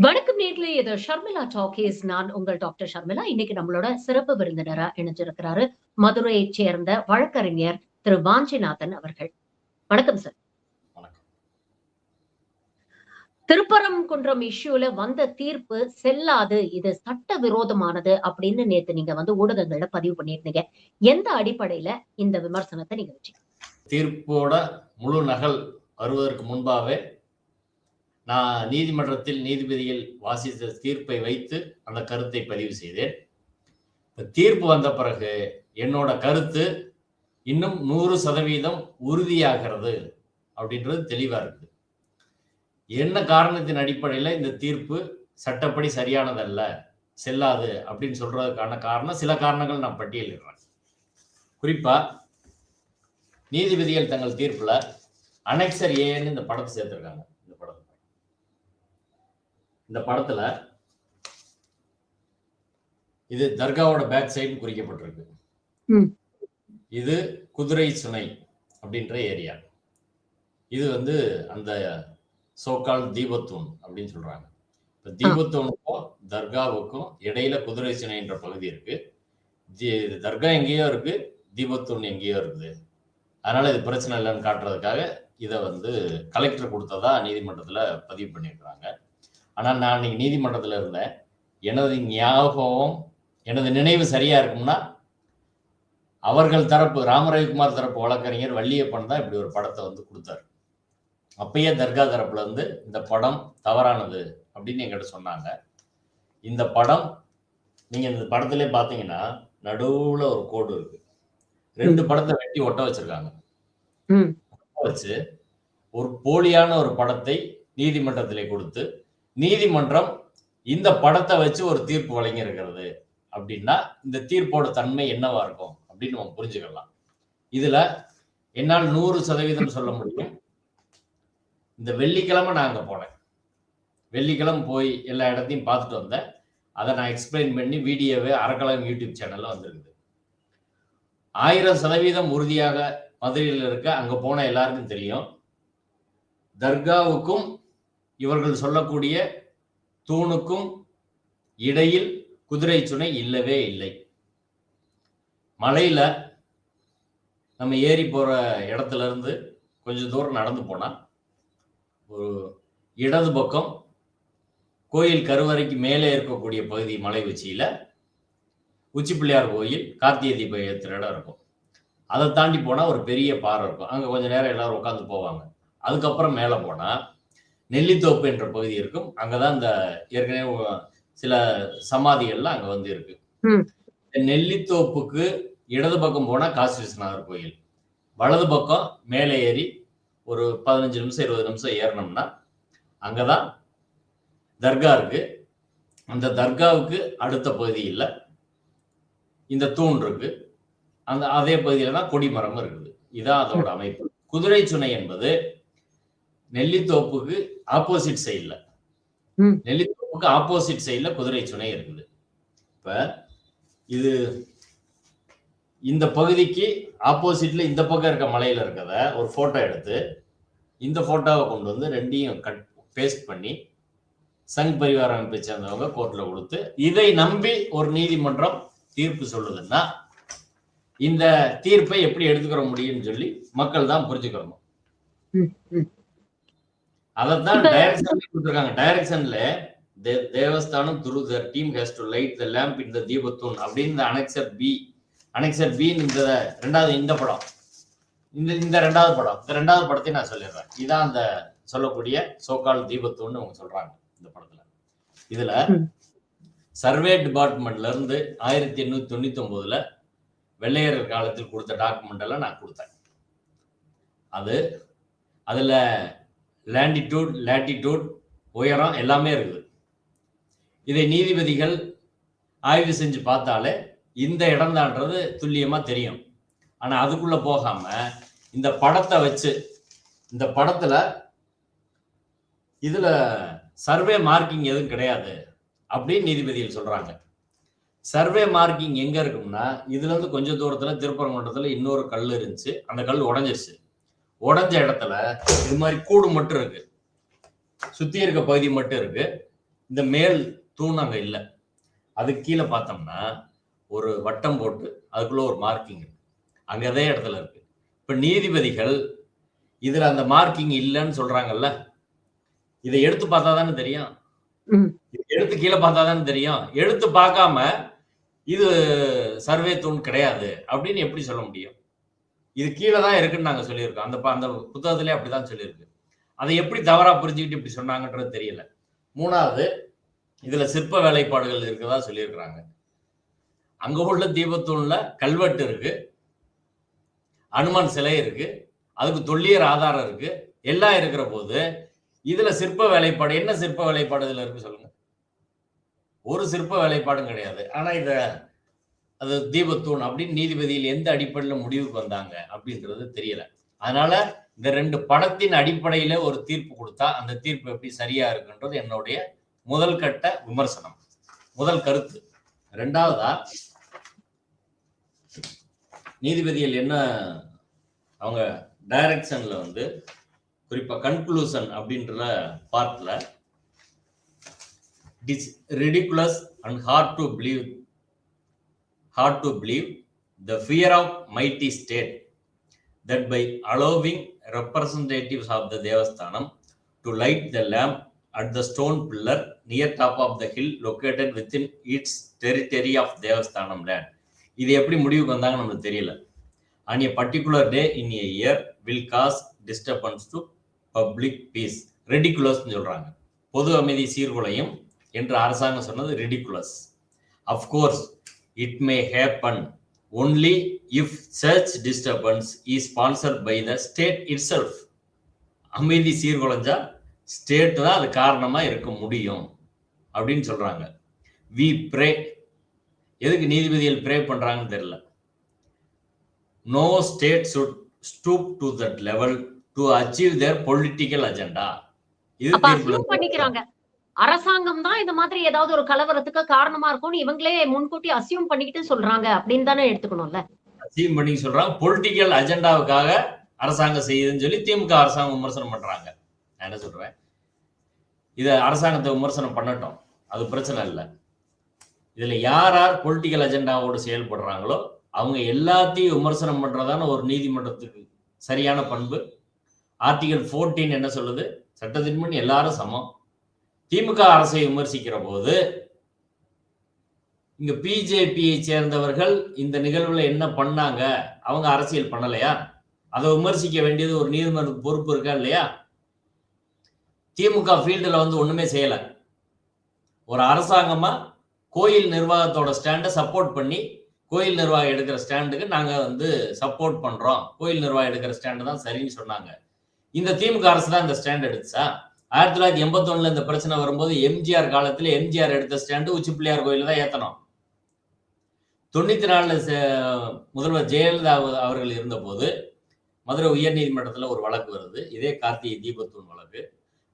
வணக்கம் நேர்களே, இது ஷர்மிளா டாக்கீஸ். நான் உங்கள் டாக்டர் ஷர்மிளா. இன்னைக்கு நம்மளோட சிறப்பு விருந்தினரா இணைஞ்சிருக்கிறாரு மதுரையைச் சேர்ந்த வழக்கறிஞர் திரு வாஞ்சிநாதன் அவர்கள். வணக்கம் சார். வணக்கம். திருப்பரங்குன்றம் இஷ்யூல வந்த தீர்ப்பு செல்லாது, இது சட்ட விரோதமானது அப்படின்னு நேத்து நீங்க ஊடகங்கள்ல பதிவு பண்ணியிருந்தீங்க. எந்த அடிப்படையில இந்த விமர்சனத்தை நீங்க வச்சீங்க? தீர்ப்போட முழு நகல் வருவதற்கு முன்பாகவே நான் நீதிமன்றத்தில் நீதிபதிகள் வாசித்த தீர்ப்பை வைத்து அந்த கருத்தை பதிவு செய்தேன். தீர்ப்பு வந்த பிறகு என்னோட கருத்து இன்னும் 100% உறுதியாகிறது அப்படின்றது தெளிவா இருக்கு. என்ன காரணத்தின் அடிப்படையில் இந்த தீர்ப்பு சட்டப்படி சரியானதல்ல, செல்லாது அப்படின்னு சொல்றதுக்கான காரணம், சில காரணங்கள் நான் பட்டியலிடுறேன். குறிப்பா நீதிபதிகள் தங்கள் தீர்ப்புல அனெக்சர் ஏன்னு இந்த படத்தை சேர்த்திருக்காங்க. இந்த படத்துல இது தர்காவோட பேக் சைடு குறிக்கப்பட்டிருக்கு. இது குதிரை சுனை அப்படின்ற ஏரியா. இது அந்த சோகால் தீபத்தூன் அப்படின்னு சொல்றாங்க. இப்ப தீபத்தூனுக்கும் தர்காவுக்கும் இடையில குதிரை சுனை என்ற பகுதி இருக்கு. தர்கா எங்கேயோ இருக்கு, தீபத்தூன் எங்கேயோ இருக்குது. அதனால இது பிரச்சனை இல்லைன்னு காட்டுறதுக்காக இதை கலெக்டர் கொடுத்ததா நீதிமன்றத்துல பதிவு பண்ணியிருக்கிறாங்க. ஆனால் நான் இன்னைக்கு நீதிமன்றத்தில் இருந்தேன். எனது ஞாபகம், எனது நினைவு சரியா இருக்கும்னா அவர்கள் தரப்பு, ராமரவிக்குமார் தரப்பு வழக்கறிஞர் வள்ளியப்பன் தான் இப்படி ஒரு படத்தை கொடுத்தாரு. அப்பயே தர்கா தரப்புல இந்த படம் தவறானது அப்படின்னு என்கிட்ட சொன்னாங்க. இந்த படம் நீங்க இந்த படத்திலே பாத்தீங்கன்னா நடுவுல ஒரு கோடு இருக்கு. 2 படத்தை வெட்டி ஒட்ட வச்சிருக்காங்க. வச்சு ஒரு போலியான ஒரு படத்தை நீதிமன்றத்திலே கொடுத்து நீதிமன்றம் இந்த படத்தை வச்சு ஒரு தீர்ப்பு வழங்கி இருக்கிறது அப்படின்னா இந்த தீர்ப்போட தன்மை என்னவா இருக்கும் அப்படின்னு நம்ம புரிஞ்சுக்கலாம். இதுல என்னால் 100% சொல்ல முடியும். இந்த வெள்ளிக்கிழமை நான் அங்க போனேன். வெள்ளிக்கிழமை போய் எல்லா இடத்தையும் பார்த்துட்டு வந்தேன். அதை நான் எக்ஸ்பிளைன் பண்ணி வீடியோவே அறக்கலம் யூடியூப் சேனல்ல வந்திருக்குது. 1000% உறுதியாக மதுரையில் இருக்க அங்க போன எல்லாருக்கும் தெரியும். தர்காவுக்கும் இவர்கள் சொல்லக்கூடிய தூணுக்கும் இடையில் குதிரை சுனை இல்லவே இல்லை. மலையில நம்ம ஏறி போற இடத்துல இருந்து கொஞ்சம் தூரம் நடந்து போனா ஒரு இடது பக்கம் கோயில் கருவறைக்கு மேலே இருக்கக்கூடிய பகுதி மலை உச்சியில உச்சி பிள்ளையார் கோயில், கார்த்திகை தீபம் ஏற்றுற இடம் இருக்கும். அதை தாண்டி போனா ஒரு பெரிய பாறை இருக்கும். அங்க கொஞ்ச நேரம் எல்லாரும் உட்காந்து போவாங்க. அதுக்கப்புறம் மேல போனா நெல்லித்தோப்பு என்ற பகுதி இருக்கும். அங்கதான் இந்த ஏற்கனவே சில சமாதிகள்லாம் அங்க இருக்கு. நெல்லித்தோப்புக்கு இடது பக்கம் போனா காசி விஸ்வநாதர் கோயில், வலது பக்கம் மேலே ஏறி ஒரு 15 நிமிஷம் 20 நிமிஷம் ஏறணும்னா அங்கதான் தர்கா இருக்கு. அந்த தர்காவுக்கு அடுத்த பகுதியில் இந்த தூண் இருக்கு. அந்த அதே பகுதியில தான் கொடிமரம் இருக்குது. இதான் அதோட அமைப்பு. குதிரை சுனை என்பது நெல்லித்தோப்புக்கு ஆப்போசிட் சைட்ல, நெல்லித்தோப்புக்கு ஆப்போசிட் சைட்ல குதிரை சுனை இருக்குது. இப்ப இது இந்த பகுதிக்கு ஆப்போசிட்ல இந்த பக்கம் இருக்க மலையில இருக்கத ஒரு போட்டோ எடுத்து இந்த போட்டோவை கொண்டு ரெண்டையும் பேஸ்ட் பண்ணி சங் பரிவார அமைப்பை சேர்ந்தவங்க கோர்ட்ல கொடுத்து இதை நம்பி ஒரு நீதிமன்றம் தீர்ப்பு சொல்லுதுன்னா இந்த தீர்ப்பை எப்படி எடுத்துக்கிற முடியும்னு சொல்லி மக்கள் தான் புரிஞ்சுக்கணும். அதான் டைரக்ஷன் கொடுத்திருக்காங்க. டைரக்ஷன்ல தேவஸ்தானம் through the team has to light the lamp in the தீபத்தூன் அப்படின்னு அனெக்சர் பி இந்த ரெண்டாவது இந்த படம், இந்த ரெண்டாவது படம், இந்த ரெண்டாவது படத்தை நான் சொல்லிடுறேன். இதான் அந்த சொல்லக்கூடிய சோகால் தீபத்தூன்னு அவங்க சொல்றாங்க இந்த படத்துல. இதுல சர்வே டிபார்ட்மெண்ட்ல இருந்து 1899 வெள்ளையர்கள் காலத்தில் கொடுத்த டாக்குமெண்ட் எல்லாம் நான் கொடுத்தேன். அதுல லேண்டிடியூட், லேட்டிடியூட், உயரம் எல்லாமே இருக்குது. இதை நீதிபதிகள் ஆய்வு செஞ்சு பார்த்தாலே இந்த இடம் தான்றது துல்லியமா தெரியும். ஆனா அதுக்குள்ள போகாம இந்த படத்தை வச்சு, இந்த படத்துல இதுல சர்வே மார்க்கிங் எதுவும் கிடையாது அப்படின்னு நீதிபதிகள் சொல்றாங்க. சர்வே மார்க்கிங் எங்க இருக்கும்னா இதுல இருந்து கொஞ்சம் தூரத்துல திருப்பரங்குன்றத்துல இன்னொரு கல் இருந்துச்சு. அந்த கல் உடைஞ்சிருச்சு. உடைஞ்ச இடத்துல இது மாதிரி கூடு மட்டும் இருக்கு, சுத்தி இருக்க பகுதி மட்டும் இருக்கு. இந்த மேல் தூண் அங்க இல்லை. அதுக்கு கீழே பார்த்தோம்னா ஒரு வட்டம் போட்டு அதுக்குள்ள ஒரு மார்க்கிங் அங்க அதே இடத்துல இருக்கு. இப்ப நீதிபதிகள் இதுல அந்த மார்க்கிங் இல்லைன்னு சொல்றாங்கல்ல, இதை எடுத்து பார்த்தா தானே தெரியும். எடுத்து கீழே பார்த்தா தானே தெரியும். எடுத்து பார்க்காம இது சர்வே தூண் கிடையாது அப்படின்னு எப்படி சொல்ல முடியும்? இது கீழே தான் இருக்குன்னு நாங்க சொல்லியிருக்கோம். அந்த புத்தகத்திலே அப்படிதான் சொல்லியிருக்கு. அதை எப்படி தவறா புரிஞ்சுக்கிட்டு இப்படி சொன்னாங்கன்றது தெரியல. மூணாவது, இதுல சிற்ப வேலைப்பாடுகள் இருக்கிறதா சொல்லியிருக்கிறாங்க. அங்க உள்ள தீபத்தூண்ல கல்வெட்டு இருக்கு, அனுமன் சிலை இருக்கு, அதுக்கு தொல்லியல் ஆதாரம் இருக்கு, எல்லாம் இருக்கிற போது இதுல சிற்ப வேலைப்பாடு என்ன சிற்ப வேலைப்பாடு இதுல இருக்கு சொல்லுங்க? ஒரு சிற்ப வேலைப்பாடும் கிடையாது. ஆனா அது தீபத்தூண் அப்படின்னு நீதிபதியில் எந்த அடிப்படையில் முடிவுக்கு வந்தாங்க அப்படின்றது தெரியல. அதனால இந்த 2 படத்தின் அடிப்படையில ஒரு தீர்ப்பு கொடுத்தா அந்த தீர்ப்பு எப்படி சரியா இருக்குன்றது என்னுடைய முதல் கட்ட விமர்சனம், முதல் கருத்து. ரெண்டாவதா, நீதிபதிகள் என்ன அவங்க டைரக்ஷன்ல குறிப்பா கன்க்ளூஷன் அப்படின்ற பார்ட்ல it is ridiculous and hard to believe the fear of mighty state that by allowing representatives of the Devasthanam to light the lamp at the stone pillar near top of the hill located within its territory of Devasthanam land. இது எப்படி முடிவுக்கு வந்தாங்க நமக்கு தெரியல. On a particular day in a year will cause disturbance to public peace. Ridiculous சொல்றாங்க. பொது அமைதி சீர்குலையும் என்று அரசாங்கம் சொன்னது ridiculous. Of course, it may happen only if such disturbance is sponsored by the state itself. அமைதி சீர்குலைஞ்சா ஸ்டேட் தான் அது காரணமா இருக்க முடியும் அப்படின்னு சொல்றாங்க. We pray. எதுக்கு நீதிபதிகள் ப்ரே பண்றாங்கன்னு தெரியல. No state should stoop to that level to achieve their political agenda. இது பண்ணிக்கிறாங்க. அரசாங்கம் தான் இந்த மாதிரி ஏதாவது ஒரு கலவரத்துக்கு காரணமா இருக்கும்னு இவங்களே முன்கூட்டி அசியூம் பண்ணிக்கிட்டு சொல்றாங்க அப்படின்னு தானே எடுத்துக்கணும்ல. அசியூம் பண்ணி சொல்றாங்க. பொலிட்டிக்கல் அஜெண்டாவுக்காக அரசாங்கம் செய்யுதுன்னு சொல்லி திமுக அரசாங்கம் விமர்சனம் பண்றாங்க. நான் என்ன சொல்றேன், இதை அரசாங்கத்தை விமர்சனம் பண்ணட்டும், அது பிரச்சனை இல்லை. இதுல யார் யார் பொலிட்டிக்கல் அஜெண்டாவோடு செயல்படுறாங்களோ அவங்க எல்லாத்தையும் விமர்சனம் பண்றதான ஒரு நீதிமன்றத்துக்கு சரியான பண்பு. ஆர்டிகல் 14 என்ன சொல்லுது? சட்டத்தின் முன் எல்லாரும் சமம். திமுக அரசை விமர்சிக்கிற போது இங்க பிஜேபியை சேர்ந்தவர்கள் இந்த நிகழ்வுல என்ன பண்ணாங்க, அவங்க அரசியல் பண்ணலையா? அதை விமர்சிக்க வேண்டியது ஒரு நீதிமன்ற பொறுப்பு இருக்கா இல்லையா? திமுக ஃபீல்டுல ஒண்ணுமே செய்யல. ஒரு அரசாங்கமா கோயில் நிர்வாகத்தோட ஸ்டாண்டை சப்போர்ட் பண்ணி, கோயில் நிர்வாகம் எடுக்கிற ஸ்டாண்டுக்கு நாங்க சப்போர்ட் பண்றோம், கோயில் நிர்வாகம் எடுக்கிற ஸ்டாண்டு தான் சரின்னு சொன்னாங்க. இந்த திமுக அரசு தான் இந்த ஸ்டாண்ட் எடுத்துச்சா? 1981 இந்த பிரச்சனை வரும்போது எம்ஜிஆர் காலத்துல எம்ஜிஆர் எடுத்த ஸ்டாண்டு உச்சி பிள்ளையார் கோயில தான் ஏத்தணும். 94 முதல்வர் ஜெயலலிதா அவர்கள் இருந்த போது மதுரை உயர் நீதிமன்றத்துல ஒரு வழக்கு வருது, இதே கார்த்திகை தீபத்தூண் வழக்கு.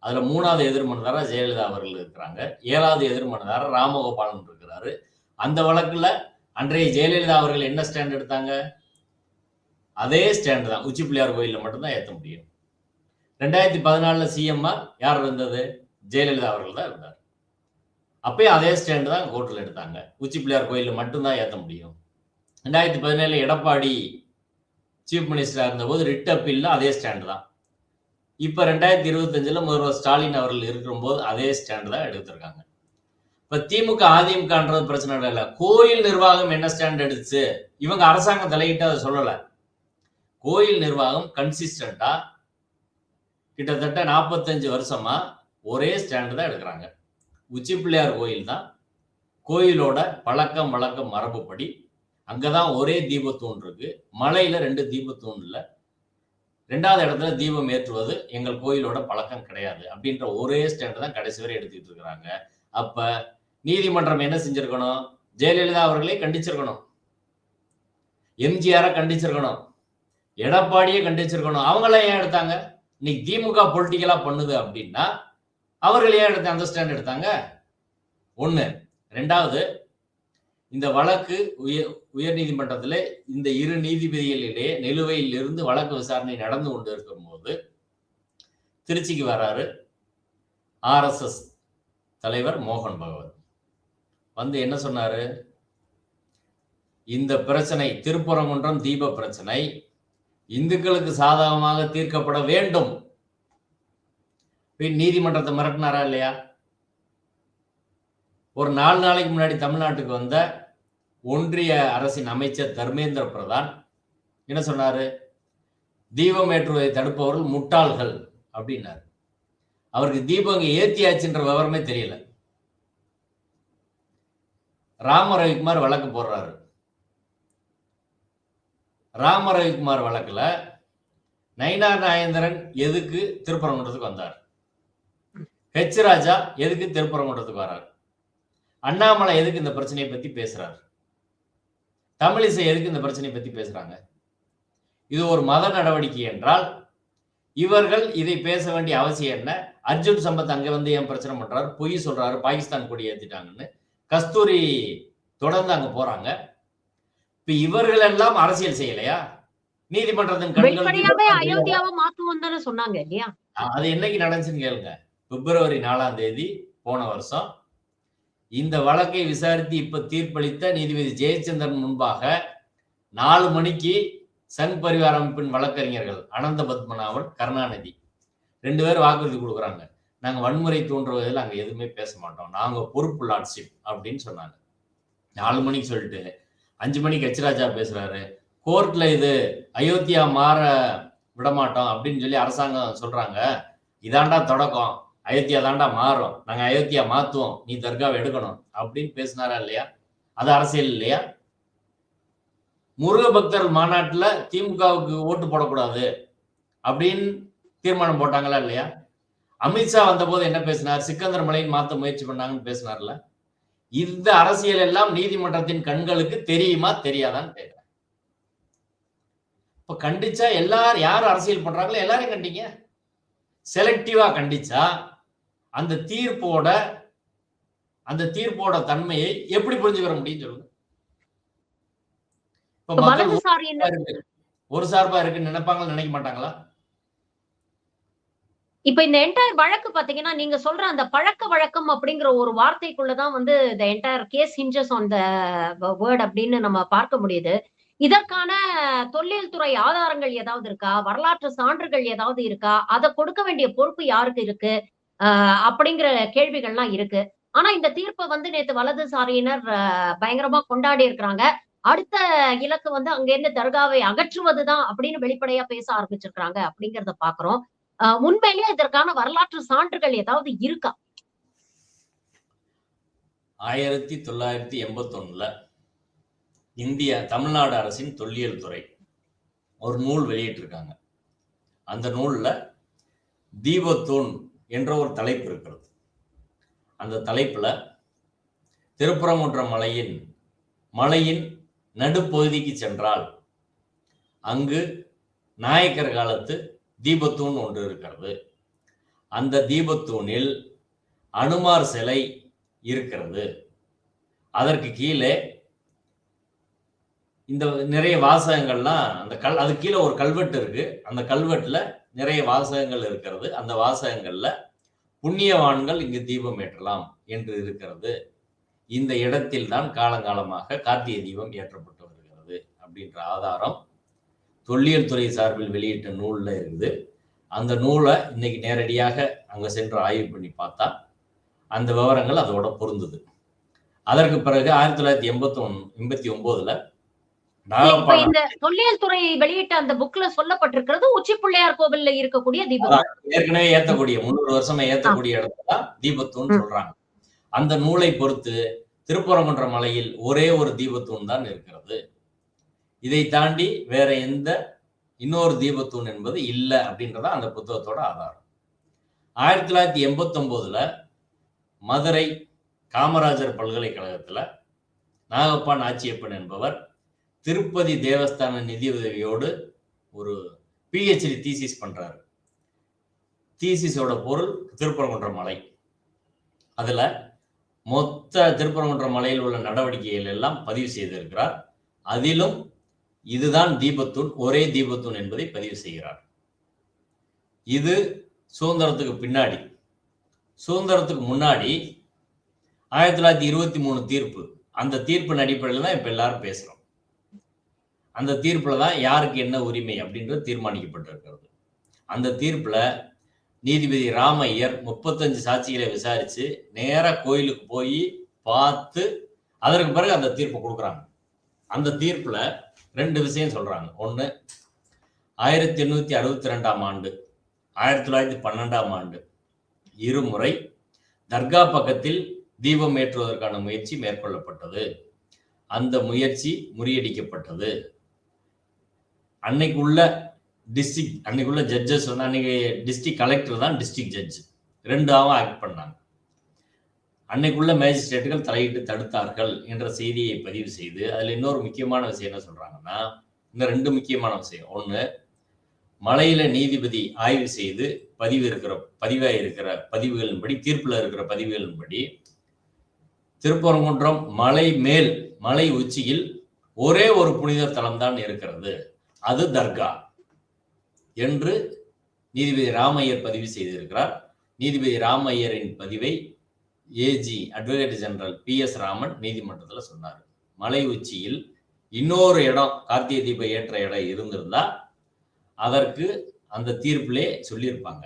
அதுல 3வது எதிர்மனுதாரா ஜெயலலிதா அவர்கள் இருக்கிறாங்க, 7வது எதிர்மனுதாரர் ராமகோபாலன் இருக்கிறாரு. அந்த வழக்குல அன்றைய ஜெயலலிதா அவர்கள் என்ன ஸ்டாண்ட் எடுத்தாங்க? அதே ஸ்டாண்டு தான், உச்சி பிள்ளையார் கோயில மட்டும்தான் ஏற்ற முடியும். 2014 சிஎம் யார் இருந்தது? ஜெயலலிதா அவர்கள் தான் இருந்தார். அப்பயே அதே ஸ்டாண்டு தான் கோர்ட்ல எடுத்தாங்க, உச்சி பிள்ளையார் கோயில மட்டும்தான் ஏற்ற முடியும். 2017 எடப்பாடி சீஃப் மினிஸ்டரா இருந்த போது ரிட் அப்பீல்ல அதே ஸ்டாண்டு தான். இப்ப 2025 முதல்வர் ஸ்டாலின் அவர்கள் இருக்கிற போது அதே ஸ்டாண்டு தான் எடுத்திருக்காங்க. இப்ப திமுக அதிமுகன்றது பிரச்சனை இல்ல, கோயில் நிர்வாகம் என்ன ஸ்டாண்ட் எடுத்துச்சு? இவங்க அரசாங்கம் தலையிட்டு அதை சொல்லல. கோயில் நிர்வாகம் கன்சிஸ்டண்டா கிட்டத்தட்ட 45 வருஷமா ஒரே ஸ்டாண்டு தான் எடுக்கிறாங்க. உச்சி பிள்ளையார் கோயில் தான் கோயிலோட பழக்கம் வழக்கம் மரபுப்படி அங்கதான் ஒரே தீபத்தூண் இருக்கு. மலையில 2 தீபத்தூண் இல்ல, 2வது இடத்துல தீபம் ஏற்றுவது எங்கள் கோயிலோட பழக்கம் கிடையாது அப்படின்ற ஒரே ஸ்டாண்டு தான் கடைசி வரை எடுத்துக்கிட்டு இருக்கிறாங்க. அப்ப நீதிமன்றம் என்ன செஞ்சிருக்கணும்? ஜெயலலிதா அவர்களே கண்டிச்சிருக்கணும், எம்ஜிஆரை கண்டிச்சிருக்கணும், எடப்பாடியே கண்டிச்சிருக்கணும். அவங்கள ஏன் எடுத்தாங்க? இன்னைக்கு திமுக பொலிட்டிக்கலா பண்ணுது அப்படின்னா அவர்கள் ஏன் எடுத்து அந்த ஸ்டாண்ட் எடுத்தாங்க? ஒண்ணு. 2வது, இந்த வழக்கு உயர் நீதிமன்றத்தில் இந்த 2 நீதிபதிகளிடையே நிலுவையில் இருந்து வழக்கு விசாரணை நடந்து கொண்டு இருக்கும் போது திருச்சிக்கு வராரு RSS தலைவர் மோகன் பகவத் வந்து என்ன சொன்னாரு, இந்த பிரச்சனை திருப்பரங்குன்றம் தீப பிரச்சனை இந்துக்களுக்கு சாதகமாக தீர்க்கப்பட வேண்டும். நீதிமன்றத்தை மிரட்டினாரா இல்லையா? ஒரு 4 நாளைக்கு முன்னாடி தமிழ்நாட்டுக்கு வந்த ஒன்றிய அரசின் அமைச்சர் தர்மேந்திர பிரதான் என்ன சொன்னாரு, தீபம் ஏற்றுவதை தடுப்பவர்கள் முட்டாள்கள் அப்படின்னாரு. அவருக்கு தீபம் ஏத்தியாச்சுன்ற விவரமே தெரியல. ராம ரவிக்குமார் வழக்கு போடுறாரு. ராம ரவிக்குமார் வழக்குல நயினார் நாகேந்திரன் எதுக்கு திருப்பரங்குன்றத்துக்கு வந்தார், ஹெச் ராஜா எதுக்கு திருப்பரங்குன்றத்துக்கு வர்றாரு, அண்ணாமலை எதுக்கு இந்த பிரச்சனையை பத்தி பேசுறாரு, தமிழிசை எதுக்கு இந்த பிரச்சனையை பத்தி பேசுறாங்க? இது ஒரு மத நடவடிக்கை என்றால் இவர்கள் இதை பேச வேண்டிய அவசியம் என்ன? அர்ஜுன் சம்பத் அங்க வந்து ஏன் பிரச்சனை பண்றாரு, பொய் சொல்றாரு, பாகிஸ்தான் கொடி ஏத்திட்டாங்கன்னு. கஸ்தூரி தொடர்ந்து அங்க போறாங்க. இப்ப இவர்கள் எல்லாம் அரசியல் செய்யலையா? நீதிமன்றத்தின் அயோத்தியாவை மாத்துவோம் தானே சொன்னாங்க இல்லையா? அது என்னைக்கு நடந்துச்சுன்னு கேளுங்க. பிப்ரவரி 4ஆம் தேதி போன வருஷம் இந்த வழக்கை விசாரித்து இப்ப தீர்ப்பளித்த நீதிபதி ஜெயச்சந்திரன் முன்பாக 4 மணிக்கு சங் பரிவார் அமைப்பின் வழக்கறிஞர்கள் அனந்த பத்மநாபன், கருணாநிதி 2 பேரும் வாக்குறுதி கொடுக்குறாங்க. நாங்க வன்முறை தூண்டுவதில் அங்க எதுவுமே பேச மாட்டோம், நாங்க பொறுப்பு லார்ட்ஷிப் அப்படின்னு சொன்னாங்க. 4 மணிக்கு சொல்லிட்டு 5 மணிக்கு ஹெச் ராஜா பேசுறாரு, கோர்ட்ல இது அயோத்தியா மாற விடமாட்டோம் அப்படின்னு சொல்லி அரசாங்கம் சொல்றாங்க, இதாண்டா தொடக்கம், அயோத்தியா தாண்டா மாறும், நாங்க அயோத்தியா மாத்துவோம், நீ தர்காவை எடுக்கணும் அப்படின்னு பேசினாரா இல்லையா? அது அரசியல் இல்லையா? முருக பக்தர்கள் மாநாட்டுல திமுகவுக்கு ஓட்டு போடக்கூடாது அப்படின்னு தீர்மானம் போட்டாங்களா இல்லையா? அமித்ஷா வந்த போது என்ன பேசினார், சிக்கந்தர் மலையை மாத்த முயற்சி பண்ணாங்கன்னு பேசினார்ல. இந்த அரசியல் எல்லாம் நீதிமன்றத்தின் கண்களுக்கு தெரியுமா தெரியாதான்னு கேட்கிறேன். இப்ப கண்டிச்சா எல்லாரும் யார் அரசியல் பண்றாங்களோ எல்லாரையும் கண்டிங்க. செலக்டிவா கண்டிச்சா அந்த தீர்ப்போட தன்மையை எப்படி புரிஞ்சுக்கிற முடியும் சொல்லுங்க. இப்ப மக்கள் ஒரு சார்பா இருக்குன்னு நினைப்பாங்க, நினைக்க மாட்டாங்களா? இப்ப இந்த என்டையர் வழக்கு பாத்தீங்கன்னா, நீங்க சொல்ற அந்த பழக்க வழக்கம் அப்படிங்கிற ஒரு வார்த்தைக்குள்ளதான் வந்து the entire case hinges on the word அப்படின்னு நம்ம பார்க்க முடியுது. இதற்கான தொல்லியல் துறை ஆதாரங்கள் ஏதாவது இருக்கா, வரலாற்று சான்றுகள் ஏதாவது இருக்கா, அதை கொடுக்க வேண்டிய பொறுப்பு யாருக்கு இருக்கு அப்படிங்கிற கேள்விகள்லாம் இருக்கு. ஆனா இந்த தீர்ப்பை வந்து நேத்து வலதுசாரியினர் பயங்கரமா கொண்டாடி இருக்கிறாங்க. அடுத்த இலக்கு வந்து அங்க இருந்து தர்காவை அகற்றுவதுதான் அப்படின்னு வெளிப்படையா பேச ஆரம்பிச்சிருக்காங்க அப்படிங்கறத பாக்குறோம். உண்மையிலேயே இதற்கான வரலாற்று சான்றுகள் ஏதாவது இருக்கா? 1981 தமிழ்நாடு அரசின் தொல்லியல் துறை ஒரு நூல் வெளியிட்டிருக்காங்க. அந்த நூல்ல தீபத்தூண் என்ற ஒரு தலைப்பு இருக்கிறது. அந்த தலைப்புல திருப்பரங்குன்றம் மலையின் நடுப்பகுதிக்கு சென்றால் அங்கு நாயக்கர் காலத்து தீபத்தூண் ஒன்று இருக்கிறது. அந்த தீபத்தூணில் அனுமார் சிலை இருக்கிறது. அதற்கு கீழே இந்த நிறைய வாசகங்கள்லாம் அது கீழே ஒரு கல்வெட்டு இருக்கு. அந்த கல்வெட்டுல நிறைய வாசகங்கள் இருக்கிறது. அந்த வாசகங்கள்ல புண்ணியவான்கள் இங்கு தீபம் ஏற்றலாம் என்று இருக்கிறது. இந்த இடத்தில் தான் காலங்காலமாக கார்த்திகை தீபம் ஏற்றப்பட்டு வருகிறது அப்படின்ற ஆதாரம் தொல்லியல் துறை சார்பில் வெளியிட்ட நூல்ல இருக்குது. அந்த நூலை இன்னைக்கு நேரடியாக அங்க சென்று ஆய்வு பண்ணி பார்த்தா அந்த விவரங்கள் அதோட பொருந்துது. அதற்கு பிறகு 1989 இந்த தொல்லியல் துறை வெளியிட்ட அந்த புக்ல சொல்லப்பட்டிருக்கிறது உச்சி பிள்ளையார் கோவில்ல இருக்கக்கூடிய தீபம், ஏற்கனவே ஏத்தக்கூடிய 300 வருஷமா ஏத்தக்கூடிய இடத்துல தீபத்தூண் சொல்றாங்க. அந்த நூலை பொறுத்து திருப்பரங்குன்ற மலையில் ஒரே ஒரு தீபத்தூண் தான் இருக்கிறது. இதை தாண்டி வேற எந்த இன்னொரு தீபத்தூண் என்பது இல்லை அப்படின்றத அந்த புத்தகத்தோட ஆதாரம். 1989 மதுரை காமராஜர் பல்கலைக்கழகத்துல நாகப்பா நாச்சியப்பன் என்பவர் திருப்பதி தேவஸ்தான நிதி உதவியோடு ஒரு PhD தீசிஸ் பண்றாரு. தீசிஸோட பொருள் திருப்பரங்குன்ற மலை. அதுல மொத்த திருப்பரங்குன்ற மலையில் உள்ள நடவடிக்கைகள் எல்லாம் பதிவு செய்திருக்கிறார். அதிலும் இதுதான் தீபத்தூண், ஒரே தீபத்தூண் என்பதை பதிவு செய்கிறார். இது சுதந்திரத்துக்கு முன்னாடி 1923 தீர்ப்பு. அந்த தீர்ப்பின் அடிப்படையில் தான் இப்ப எல்லாரும் பேசுறோம். அந்த தீர்ப்புல தான் யாருக்கு என்ன உரிமை அப்படின்றது தீர்மானிக்கப்பட்டிருக்கிறது. அந்த தீர்ப்புல நீதிபதி ராமையர் 35 சாட்சிகளை விசாரிச்சு நேரா கோயிலுக்கு போய் பார்த்து அதற்கு பிறகு அந்த தீர்ப்பு கொடுக்குறாங்க. அந்த தீர்ப்புல 2 விஷயம் சொல்றாங்க. ஒண்ணு, 1862ஆம் ஆண்டு, 1912ஆம் ஆண்டு இருமுறை தர்கா பக்கத்தில் தீபம் ஏற்றுவதற்கான முயற்சி மேற்கொள்ளப்பட்டது. அந்த முயற்சி முறியடிக்கப்பட்டது. அன்னைக்குள்ள ஜட்ஜஸ் வந்து அன்னைக்கு டிஸ்ட்ரிக்ட் கலெக்டர் தான் டிஸ்ட்ரிக்ட் ஜட்ஜ். 2ஆவும் ஆக்ட் பண்ணாங்க. அன்னைக்குள்ள மேஜிஸ்ட்ரேட்டுகள் தலையிட்டு தடுத்தார்கள் என்ற செய்தியை பதிவு செய்து அதுல இன்னொரு முக்கியமான விஷயம் என்ன சொல்றாங்கன்னா, இந்த 2 முக்கியமான விஷயம். ஒண்ணு, மலையில நீதிபதி ஆய்வு செய்து பதிவாயிருக்கிற பதிவுகளின்படி, தீர்ப்புல இருக்கிற பதிவுகளின்படி திருப்பரங்குன்றம் மலை உச்சியில் ஒரே ஒரு புனித தலம் தான் இருக்கிறது, அது தர்கா என்று நீதிபதி ராமையர் பதிவு செய்திருக்கிறார். நீதிபதி ராமையரின் பதிவை AG advocate general PS Raman நீதிமன்றத்தில் சொன்னார். மலை உச்சியில் இன்னொரு இடம், கார்த்திகை தீபம் ஏற்ற இடம் இருந்திருந்தா அதற்கு அந்த தீர்ப்பிலே சொல்லியிருப்பாங்க